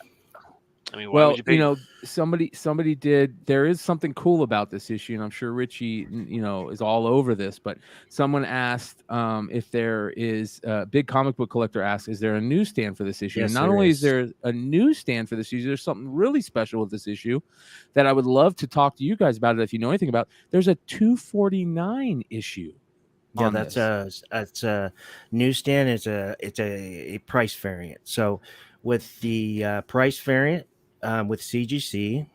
[SPEAKER 2] I mean, why
[SPEAKER 1] Well,
[SPEAKER 2] would you pay?
[SPEAKER 1] somebody did. There is something cool about this issue, and I'm sure Richie, is all over this. But someone asked if there is a big comic book collector asked, "Is there a newsstand for this issue?" And
[SPEAKER 4] Yes,
[SPEAKER 1] not
[SPEAKER 4] there
[SPEAKER 1] only is
[SPEAKER 4] is.
[SPEAKER 1] there a newsstand for this issue, there's something really special with this issue that I would love to talk to you guys about it if you know anything about. There's a 249 issue.
[SPEAKER 4] Yeah,
[SPEAKER 1] On
[SPEAKER 4] that's
[SPEAKER 1] this.
[SPEAKER 4] a newsstand. It's a price variant. So with the price variant with CGC,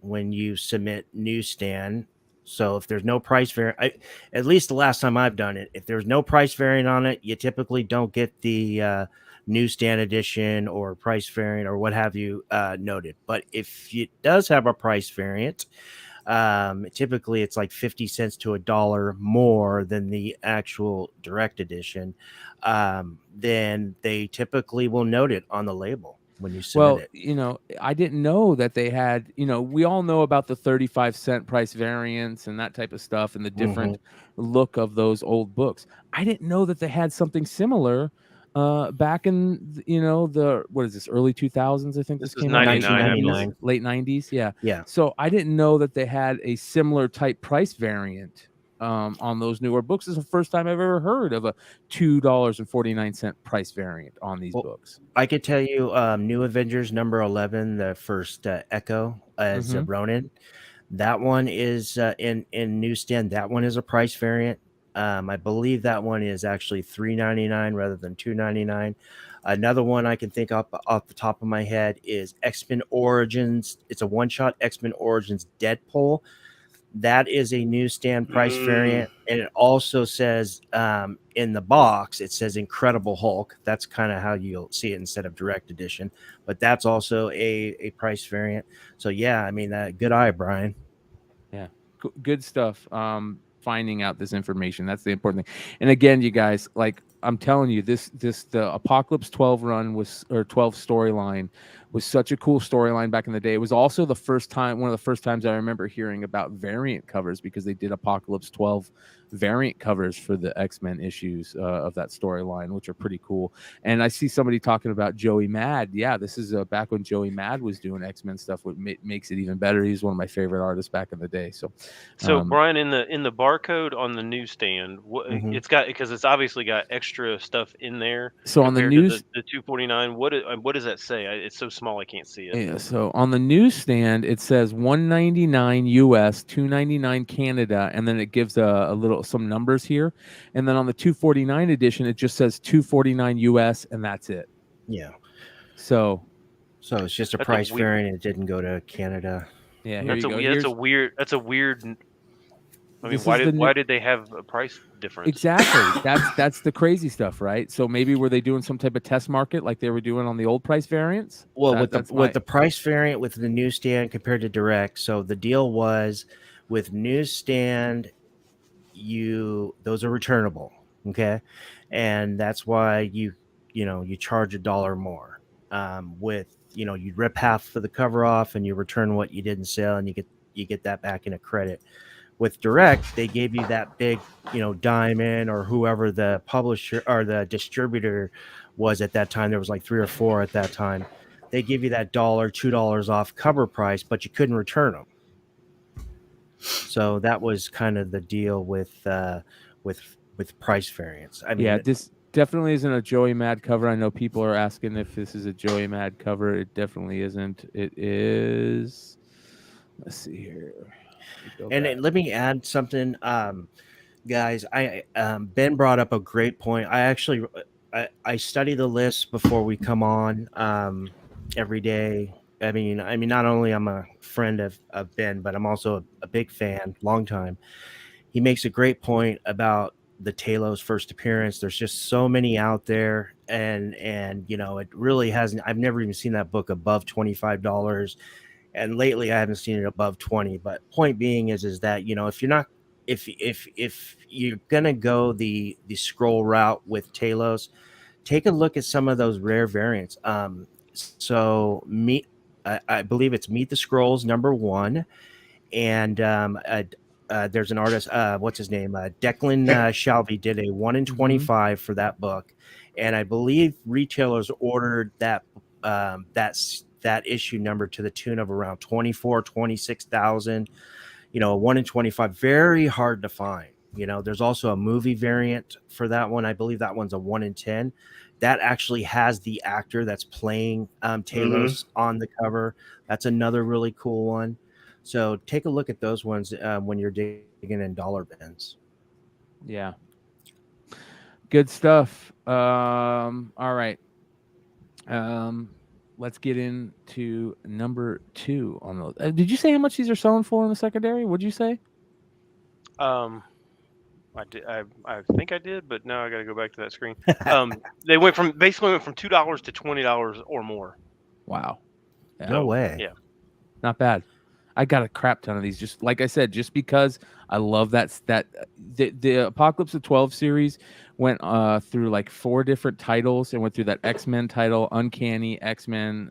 [SPEAKER 4] when you submit newsstand, so if there's no price variant, at least the last time I've done it, if there's no price variant on it, you typically don't get the newsstand edition or price variant or what have you noted. But if it does have a price variant, typically it's like 50 cents to $1 more than the actual direct edition. Then they typically will note it on the label when you submit
[SPEAKER 1] Well,
[SPEAKER 4] it.
[SPEAKER 1] I didn't know that they had, we all know about the 35-cent price variants and that type of stuff and the different look of those old books. I didn't know that they had something similar back in, the, what is this, early 2000s, I think
[SPEAKER 2] This
[SPEAKER 1] this
[SPEAKER 2] is
[SPEAKER 1] came out, late
[SPEAKER 2] 99, I
[SPEAKER 1] 90s,
[SPEAKER 2] believe.
[SPEAKER 1] late 90s. Yeah.
[SPEAKER 4] Yeah.
[SPEAKER 1] So I didn't know that they had a similar type price variant on those newer books. This is the first time I've ever heard of a $2.49 price variant on these books.
[SPEAKER 4] I could tell you New Avengers number 11, the first Echo as
[SPEAKER 1] Mhm.
[SPEAKER 4] Ronin. That one is in newsstand. That one is a price variant. I believe that one is actually $3.99 rather than $2.99. Another one I can think off the top of my head is X-Men Origins. It's a one-shot X-Men Origins Deadpool. That is a newsstand price variant, and it also says in the box it says Incredible Hulk. That's kind of how you'll see it instead of direct edition, but that's also a price variant. So yeah, I mean, good eye, Brian.
[SPEAKER 1] Yeah, good stuff. Finding out this information, that's the important thing. And again, you guys, like I'm telling you, the Apocalypse 12 run was, or 12 storyline was such a cool storyline back in the day. It was also one of the first times I remember hearing about variant covers, because they did Apocalypse 12 variant covers for the X-Men issues of that storyline, which are pretty cool. And I see somebody talking about Joey Mad. Yeah, this is back when Joey Mad was doing X-Men stuff, what makes it even better. He's one of my favorite artists back in the day. So
[SPEAKER 2] Brian, in the barcode on the newsstand, it's got, because it's obviously got extra stuff in there
[SPEAKER 1] So on the
[SPEAKER 2] compared to
[SPEAKER 1] news,
[SPEAKER 2] the 249. What does that say? It's so small I can't see it.
[SPEAKER 1] yeah, so on the newsstand it says 199 US, 299 Canada, and then it gives a little some numbers here. And then on the 249 edition, it just says 249 US, and that's it.
[SPEAKER 4] Yeah.
[SPEAKER 1] So
[SPEAKER 4] it's just a
[SPEAKER 2] That's
[SPEAKER 4] price
[SPEAKER 2] weird.
[SPEAKER 4] variant. It didn't go to Canada.
[SPEAKER 1] yeah, here
[SPEAKER 2] That's
[SPEAKER 1] you go.
[SPEAKER 2] That's a weird. I mean,
[SPEAKER 1] This is
[SPEAKER 2] why did they have a price difference?
[SPEAKER 1] Exactly. That's the crazy stuff, right? So maybe were they doing some type of test market like they were doing on the old price variants?
[SPEAKER 4] Well, with the price variant with the newsstand compared to direct, so the deal was with newsstand, those are returnable, okay, and that's why you charge $1 more. With you rip half of the cover off and you return what you didn't sell, and you get that back in a credit. With direct, they gave you that big, diamond, or whoever the publisher or the distributor was at that time. There was like 3 or 4 at that time. They give you that $2 off cover price, but you couldn't return them. So that was kind of the deal with price variants. I mean,
[SPEAKER 1] yeah, this definitely isn't a Joey Mad cover. I know people are asking if this is a Joey Mad cover. It definitely isn't. It is. Let's see here.
[SPEAKER 4] And let me add something, guys. Ben brought up a great point. I study the list before we come on every day. I mean, not only I'm a friend of Ben, but I'm also a big fan, long time. He makes a great point about the Talos first appearance. There's just so many out there, and it really hasn't. I've never even seen that book above $25. And lately I haven't seen it above 20. But point being is that if you're not, if you're gonna go the scroll route with Talos, take a look at some of those rare variants. So I believe it's Meet the Scrolls #1, and there's an artist, what's his name, Declan Shalvey did a 1 in 25 for that book, and I believe retailers ordered that that issue number to the tune of around 24, 26,000. You know, a 1 in 25, very hard to find. You know, there's also a movie variant for that one. I believe that one's a 1 in 10. That actually has the actor that's playing Talos on the cover. That's another really cool one. So take a look at those ones when you're digging in dollar bins.
[SPEAKER 1] Yeah. Good stuff. All right. Let's get into number 2 on those. Did you say how much these are selling for in the secondary? What'd you say?
[SPEAKER 2] I did. I think I did, but now I got to go back to that screen. They went from $2 to $20 or more.
[SPEAKER 1] Wow. Yeah.
[SPEAKER 4] No way.
[SPEAKER 2] Yeah.
[SPEAKER 1] Not bad. I got a crap ton of these. Just like I said, just because I love that the Apocalypse of 12 series went through like 4 different titles and went through that X-Men title, Uncanny, X-Men,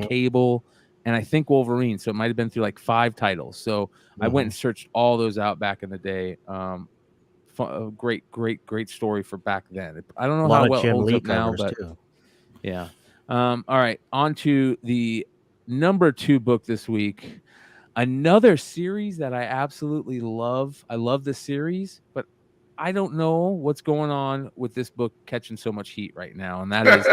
[SPEAKER 1] Cable, and I think Wolverine. So it might have been through like 5 titles. So I went and searched all those out back in the day. Great story for back then. I don't know how well it holds up now, but
[SPEAKER 4] too.
[SPEAKER 1] yeah. All right, on to the number 2 book this week. Another series that I absolutely love. I love this series, but I don't know what's going on with this book catching so much heat right now, and that is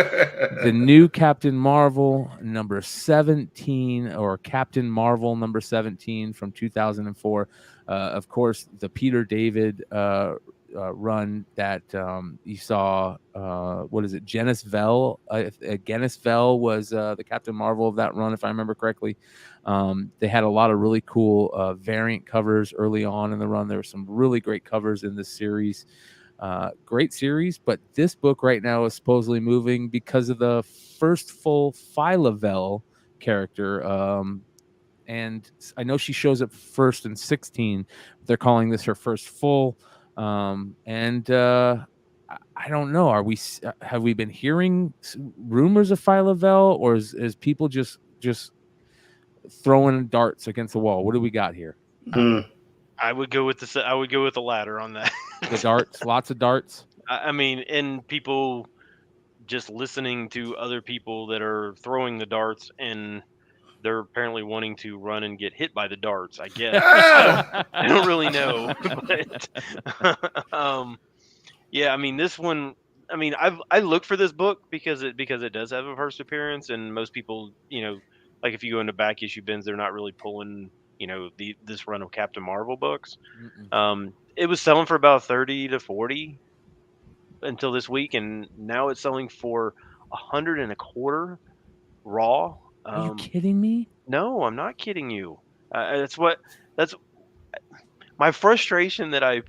[SPEAKER 1] the new Captain Marvel number 17, or Captain Marvel number 17 from 2004. Of course, the Peter David run that you saw. What is it? Genis Vell. Genis Vell was the Captain Marvel of that run, if I remember correctly. They had a lot of really cool variant covers early on in the run. There were some really great covers in this series. Great series, but this book right now is supposedly moving because of the first full Phyla Vell character. And I know she shows up first in 16. They're calling this her first full. I don't know. Have we been hearing rumors of Phyla Vell, or is people just throwing darts against the wall? What do we got here?
[SPEAKER 2] I would go with the latter on that.
[SPEAKER 1] The darts, lots of darts.
[SPEAKER 2] I mean, and people just listening to other people that are throwing the darts, and they're apparently wanting to run and get hit by the darts. I guess I don't really know, but yeah. I mean, this one. I mean, I look for this book because it does have a first appearance, and most people, like if you go into back issue bins, they're not really pulling, this run of Captain Marvel books. It was selling for about 30 to 40 until this week, and now it's selling for 100 and a quarter raw.
[SPEAKER 1] Are you kidding me?
[SPEAKER 2] No, I'm not kidding you. That's my frustration that I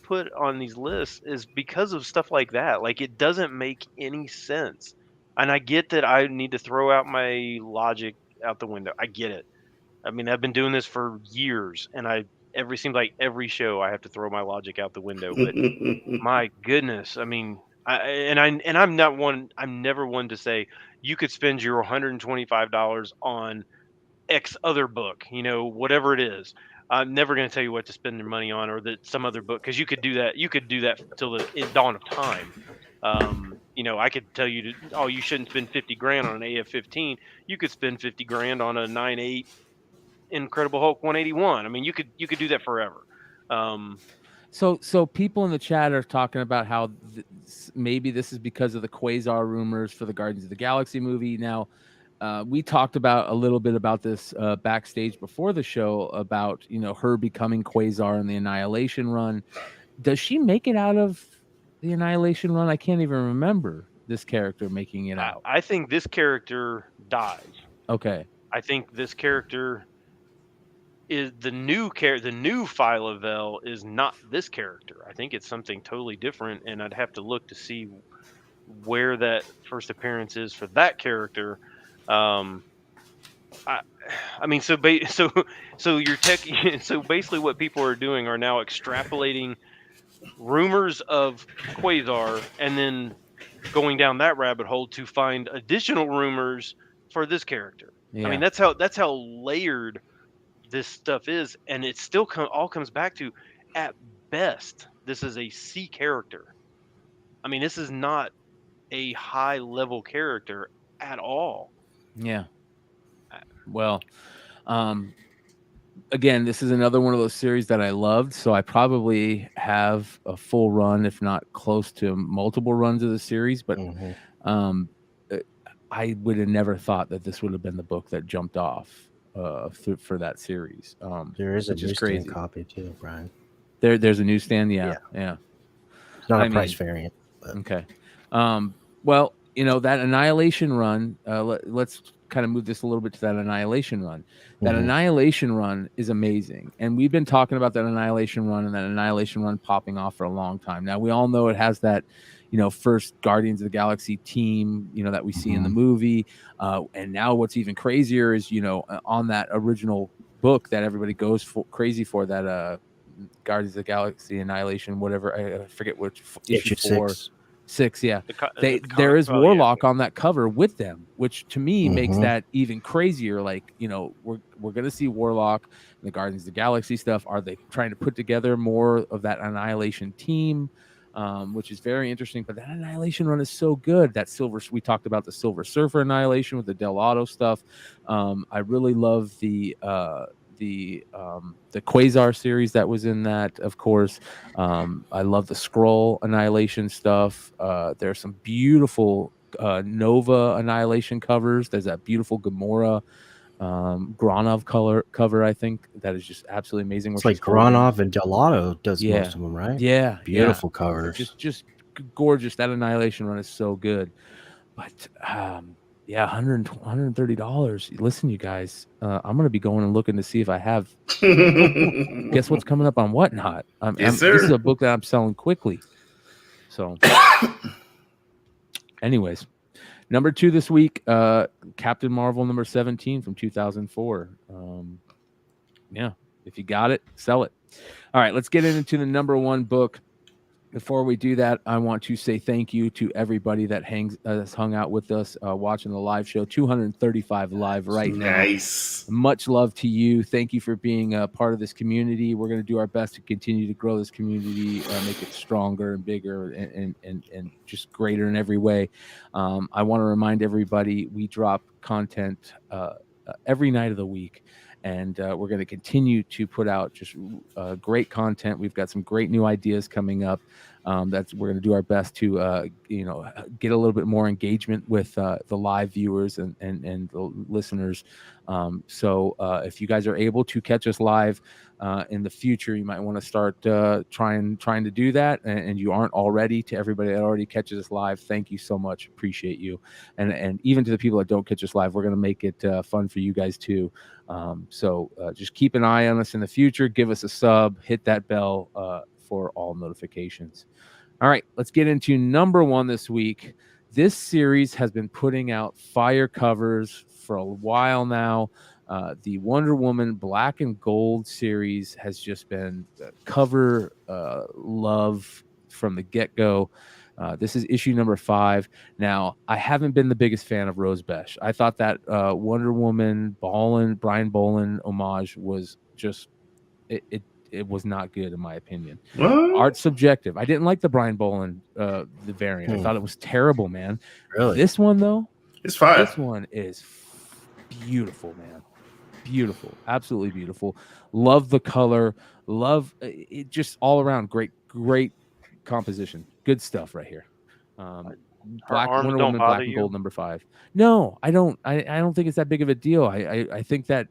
[SPEAKER 2] put on these lists is because of stuff like that. Like, it doesn't make any sense. And I get that I need to throw out my logic out the window. I get it. I mean, I've been doing this for years, and seems like every show I have to throw my logic out the window. But my goodness, I mean, I'm never one to say you could spend your $125 on X other book, whatever it is. I'm never going to tell you what to spend your money on, or that some other book, because you could do that. You could do that till the dawn of time. I could tell you you shouldn't spend 50 grand on an AF-15. You could spend 50 grand on a 9.8 Incredible Hulk 181. I mean, you could do that forever.
[SPEAKER 1] So people in the chat are talking about how maybe this is because of the Quasar rumors for the Guardians of the Galaxy movie. Now, we talked about a little bit about this backstage before the show about her becoming Quasar in the Annihilation run. Does she make it out of the Annihilation run? I can't even remember this character making it out.
[SPEAKER 2] I think this character dies.
[SPEAKER 1] Okay.
[SPEAKER 2] I think this character is the new Phyla Vell is not this character. I think it's something totally different, and I'd have to look to see where that first appearance is for that character. I mean, so basically what people are doing are now extrapolating rumors of Quasar and then going down that rabbit hole to find additional rumors for this character.
[SPEAKER 1] Yeah.
[SPEAKER 2] I mean, that's how layered this stuff is, and it still all comes back to, at best, this is a C character. I mean, this is not a high level character at all.
[SPEAKER 1] Yeah. Well, again, this is another one of those series that I loved, so I probably have a full run, if not close to multiple runs of the series. But um, I would have never thought that this would have been the book that jumped off for that series.
[SPEAKER 4] There is a
[SPEAKER 1] which is
[SPEAKER 4] newsstand
[SPEAKER 1] crazy.
[SPEAKER 4] copy too, Brian.
[SPEAKER 1] There's a newsstand, yeah.
[SPEAKER 4] It's not a price variant. But.
[SPEAKER 1] Okay. Well, that Annihilation run, let's kind of move this a little bit to that Annihilation run. That Annihilation run is amazing. And we've been talking about that Annihilation run and that Annihilation run popping off for a long time. Now, we all know it has that, first Guardians of the Galaxy team, that we see in the movie. And now what's even crazier is, on that original book that everybody goes crazy for, that Guardians of the Galaxy Annihilation, whatever, I forget which issue 6, yeah. There is Warlock on that cover with them, which to me makes that even crazier. Like, we're gonna see Warlock and the Guardians of the Galaxy stuff. Are they trying to put together more of that Annihilation team? Which is very interesting. But that Annihilation run is so good. That we talked about the Silver Surfer Annihilation with the Del Auto stuff. I really love the Quasar series that was in that, of course. I love the Skrull Annihilation stuff. There's some beautiful Nova Annihilation covers. There's that beautiful Gamora Granov cover, I think, that is just absolutely amazing.
[SPEAKER 4] It's like Granov and Del Auto does most of them, right?
[SPEAKER 1] Yeah,
[SPEAKER 4] beautiful covers.
[SPEAKER 1] Just gorgeous. That Annihilation run is so good. But $130. Listen, you guys, I'm gonna be going and looking to see if I have. Guess what's coming up on Whatnot?
[SPEAKER 3] Yes, sir.
[SPEAKER 1] This is a book that I'm selling quickly. So, anyways, number 2 this week, Captain Marvel number 17 from 2004. If you got it, sell it. All right, let's get into the number 1 book. Before we do that, I want to say thank you to everybody that has hung out with us watching the live show. 235 live right now.
[SPEAKER 3] Nice.
[SPEAKER 1] Much love to you. Thank you for being a part of this community. We're going to do our best to continue to grow this community, make it stronger and bigger and just greater in every way. I want to remind everybody we drop content every night of the week. And we're going to continue to put out just great content. We've got some great new ideas coming up. We're going to do our best to get a little bit more engagement with the live viewers and the listeners. So if you guys are able to catch us live in the future, you might want to start trying to do that. And you aren't already. To everybody that already catches us live, thank you so much. Appreciate you. And even to the people that don't catch us live, we're going to make it fun for you guys too. So just keep an eye on us in the future. Give us a sub. Hit that bell for all notifications. All right, let's get into number 1 this week. This series has been putting out fire covers for a while now. The Wonder Woman Black and Gold series has just been cover love from the get-go. This is issue number 5. Now, I haven't been the biggest fan of Rose Besh. I thought that Wonder Woman Brian Bolland homage was just it was not good in my opinion. Art subjective. I didn't like the Brian Bolland the variant. I thought it was terrible, man.
[SPEAKER 4] Really?
[SPEAKER 1] This one though,
[SPEAKER 3] it's fine.
[SPEAKER 1] This one is beautiful, man. Beautiful, absolutely beautiful. Love the color. Love it. Just all around great composition. Good stuff right here. Wonder Woman Black and Gold number 5. No, I don't. I don't think it's that big of a deal. I think that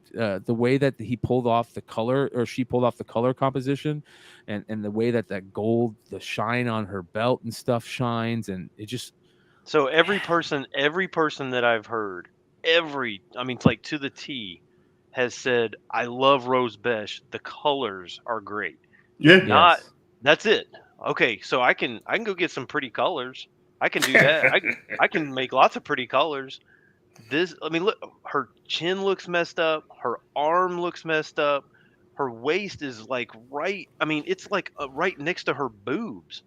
[SPEAKER 1] the way that he pulled off the color, or she pulled off the color composition, and the way that gold, the shine on her belt and stuff shines, and it just.
[SPEAKER 2] So every person that I've heard, it's like to the T, has said, I love Rose Besh. The colors are great.
[SPEAKER 3] Yeah.
[SPEAKER 2] That's it. Okay, so I can go get some pretty colors. I can do that. I can make lots of pretty colors. Look, her chin looks messed up. Her arm looks messed up. Her waist is like right. It's like right next to her boobs.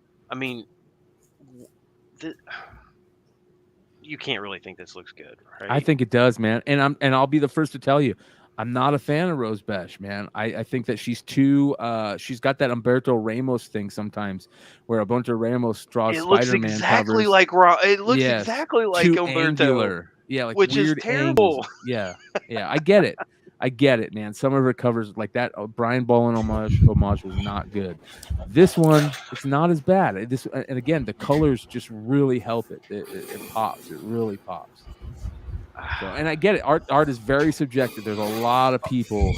[SPEAKER 2] You can't really think this looks good, right?
[SPEAKER 1] I think it does, man. And I'll be the first to tell you, I'm not a fan of Rose Besh, man. I think that she's too she's got that Humberto Ramos thing sometimes, where Humberto Ramos draws Spider-Man covers.
[SPEAKER 2] It looks exactly like Humberto.
[SPEAKER 1] Angular. Yeah, like
[SPEAKER 2] which is
[SPEAKER 1] weird
[SPEAKER 2] terrible.
[SPEAKER 1] angles. Yeah, I get it, man. Some of her covers like that Brian Bolland homage was not good. This one, it's not as bad. And again, the colors just really help it. It pops. It really pops. So, and I get it. Art is very subjective. There's a lot of people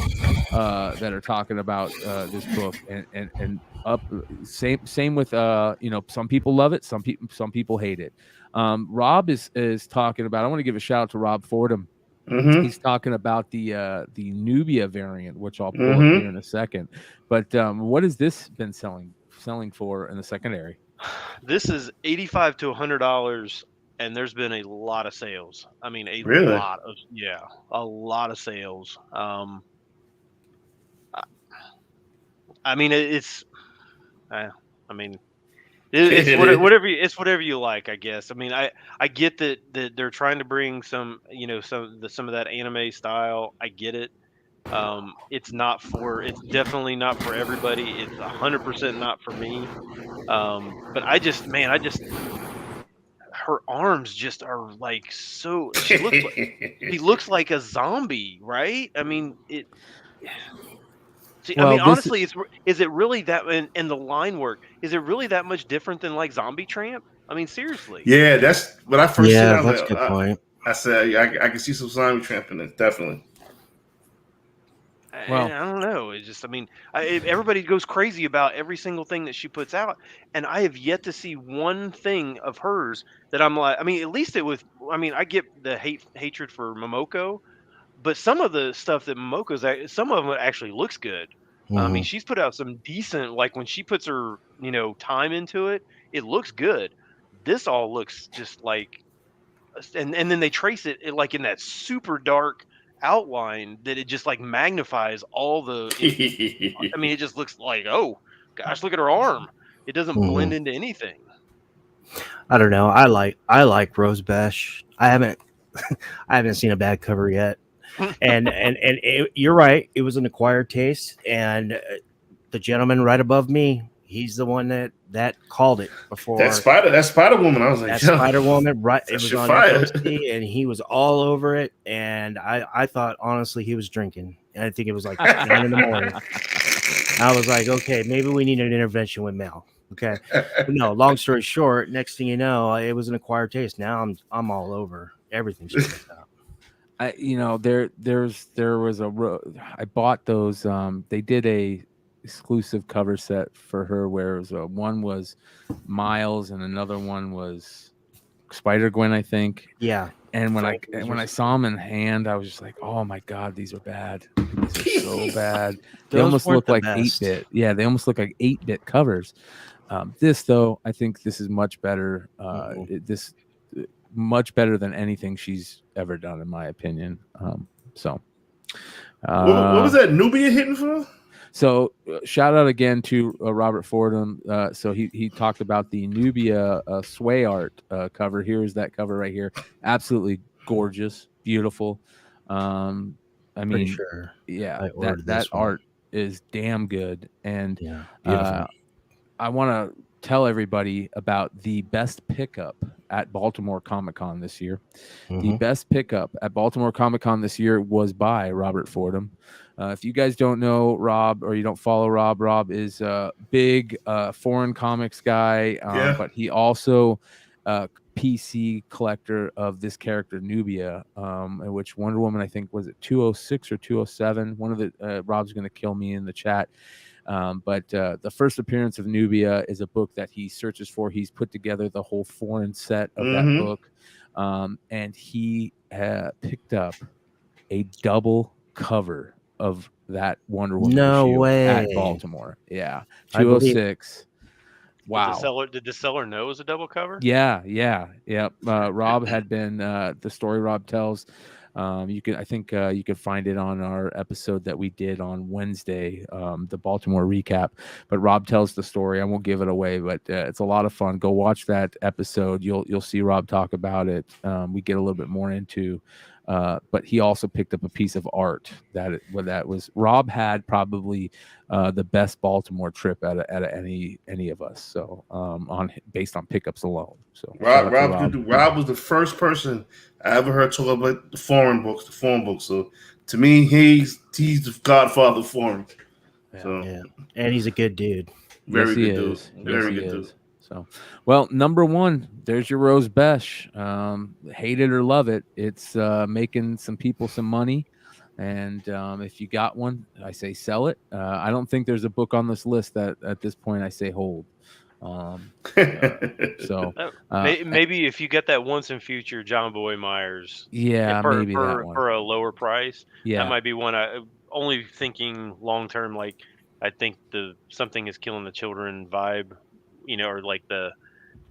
[SPEAKER 1] that are talking about this book, and up same with some people love it, some people hate it. Rob is talking about. I want to give a shout out to Rob Fordham.
[SPEAKER 3] Mm-hmm.
[SPEAKER 1] He's talking about the Nubia variant, which I'll pull up here in a second. But what has this been selling for in the secondary?
[SPEAKER 2] This is $85 to $100, and there's been a lot of sales. I mean, a
[SPEAKER 3] Really?
[SPEAKER 2] lot of sales. I mean, it's whatever you like, I guess. I mean, I get that they're trying to bring some of that anime style. I get it. It's definitely not for everybody. It's 100% not for me. But her arms just are like so. She looks like a zombie, right? I mean it. Honestly, is it really that? And the line work, is it really that much different than like Zombie Tramp? I mean, seriously.
[SPEAKER 3] Yeah, that's when I first seen it. I was
[SPEAKER 4] that's
[SPEAKER 3] like,
[SPEAKER 4] a good point.
[SPEAKER 3] I said I can see some zombie tramp in it, definitely.
[SPEAKER 1] Well,
[SPEAKER 2] I don't know. It's just, everybody goes crazy about every single thing that she puts out, and I have yet to see one thing of hers that I'm like. I mean, at least I get the hatred for Momoko, but some of the stuff that some of them actually looks good. I mean, she's put out some decent, like when she puts her, time into it, it looks good. This all looks just like, and then they trace it like in that super dark outline that it just like magnifies all the. I mean, it just looks like, oh gosh, look at her arm. It doesn't blend into anything.
[SPEAKER 4] I don't know. I like Rose Besh. I haven't seen a bad cover yet. and you're right. It was an acquired taste, and the gentleman right above me, he's the one that called it before.
[SPEAKER 3] That Spider Woman. I was like,
[SPEAKER 4] Spider Woman, right? It was on
[SPEAKER 3] fire.
[SPEAKER 4] FOC, and he was all over it. And I thought honestly he was drinking, and I think it was like 9 in the morning. I was like, okay, maybe we need an intervention with Mel. Okay, but no. Long story short, next thing you know, it was an acquired taste. Now I'm all over everything.
[SPEAKER 1] There was I bought those. They did a exclusive cover set for her where it was one was Miles and another one was Spider-Gwen, I think.
[SPEAKER 4] Yeah.
[SPEAKER 1] And when I saw them in hand, I was just like, oh my god, these are bad. These are so bad. They almost look like 8-bit. Yeah, they almost look like 8-bit covers. This though, I think this is much better. Much better than anything she's ever done, in my opinion. What
[SPEAKER 3] was that Nubia hitting for?
[SPEAKER 1] So shout out again to Robert Fordham. So he talked about the Nubia Sway art cover. Here's that cover right here. Absolutely gorgeous, beautiful. I mean,
[SPEAKER 4] sure
[SPEAKER 1] yeah, that art is damn good. And I want to tell everybody about the best pickup at Baltimore Comic-Con this year. The best pickup at Baltimore Comic-Con this year was by Robert Fordham. If you guys don't know Rob or you don't follow Rob is a big foreign comics guy, but he also PC collector of this character Nubia, in which Wonder Woman, I think, was it 206 or 207? One of the Rob's going to kill me in the chat. But the first appearance of Nubia is a book that he searches for. He's put together the whole foreign set of that book, and he picked up a double cover of that Wonder Woman issue at Baltimore. Yeah, 206. Wow.
[SPEAKER 2] Did the seller know it was a double cover?
[SPEAKER 1] Yeah. Rob had been the story Rob tells. You could find it on our episode that we did on Wednesday, the Baltimore recap. But Rob tells the story. I won't give it away, but it's a lot of fun. Go watch that episode. You'll see Rob talk about it. We get a little bit more into but he also picked up a piece of art that was Rob had probably the best Baltimore trip out of any of us. So based on pickups alone. So
[SPEAKER 3] Rob was the first person I ever heard talk about the foreign books. So to me, he's the godfather of foreign. So
[SPEAKER 4] yeah, and he's a good dude.
[SPEAKER 3] Very
[SPEAKER 1] yes, he
[SPEAKER 3] good
[SPEAKER 1] is.
[SPEAKER 3] dude. Very
[SPEAKER 1] Yes,
[SPEAKER 3] good
[SPEAKER 1] he
[SPEAKER 3] dude.
[SPEAKER 1] is. So, well, number one, there's your Rose Besh. Hate it or love it, it's making some people some money. And if you got one, I say sell it. I don't think there's a book on this list that at this point I say hold. So
[SPEAKER 2] maybe if you get that Once and Future John Boy Myers,
[SPEAKER 1] yeah, maybe that one
[SPEAKER 2] for a lower price,
[SPEAKER 1] yeah,
[SPEAKER 2] that might be one. I only thinking long term. Like I think the Something Is Killing the Children vibe, or like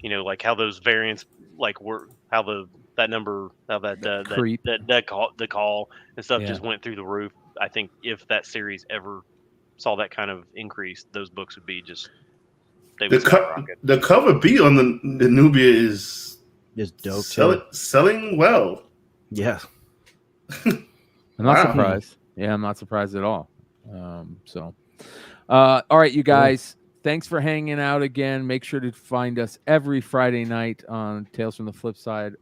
[SPEAKER 2] like how those variants were, how
[SPEAKER 1] Creep.
[SPEAKER 2] the call and stuff
[SPEAKER 1] Yeah.
[SPEAKER 2] just went through the roof. I think if that series ever saw that kind of increase, those books would be just
[SPEAKER 3] the cover B on the Nubia is
[SPEAKER 4] dope.
[SPEAKER 3] Selling well.
[SPEAKER 4] Yeah.
[SPEAKER 1] I'm not surprised. Yeah, I'm not surprised at all. All right, you guys. Thanks for hanging out again. Make sure to find us every Friday night on Tales from the Flipside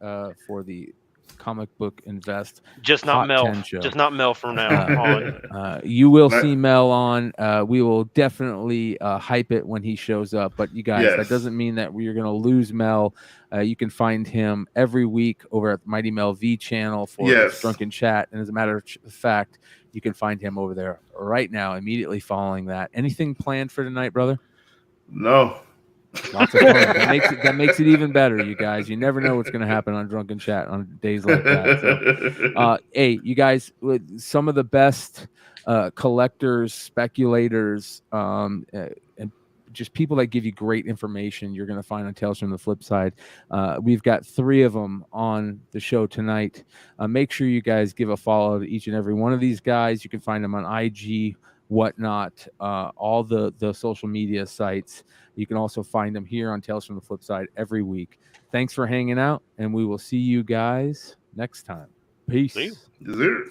[SPEAKER 1] for the Comic Book Invest.
[SPEAKER 2] Just not Mel. Just not Mel from now on.
[SPEAKER 1] You will see Mel on. We will definitely hype it when he shows up. But you guys, that doesn't mean that we're going to lose Mel. You can find him every week over at the Mighty Mel V channel for Drunken Chat. And as a matter of fact, you can find him over there right now, immediately following that. Anything planned for tonight, brother?
[SPEAKER 3] No.
[SPEAKER 1] Lots of fun. That makes it even better, you guys. You never know what's going to happen on Drunken Chat on days like that. So, hey, you guys, some of the best collectors, speculators, and just people that give you great information you're going to find on Tales from the Flipside. We've got 3 of them on the show tonight. Make sure you guys give a follow to each and every one of these guys. You can find them on IG, whatnot, all the social media sites. You can also find them here on Tales from the Flipside every week. Thanks for hanging out, and we will see you guys next time. Peace.
[SPEAKER 3] See you.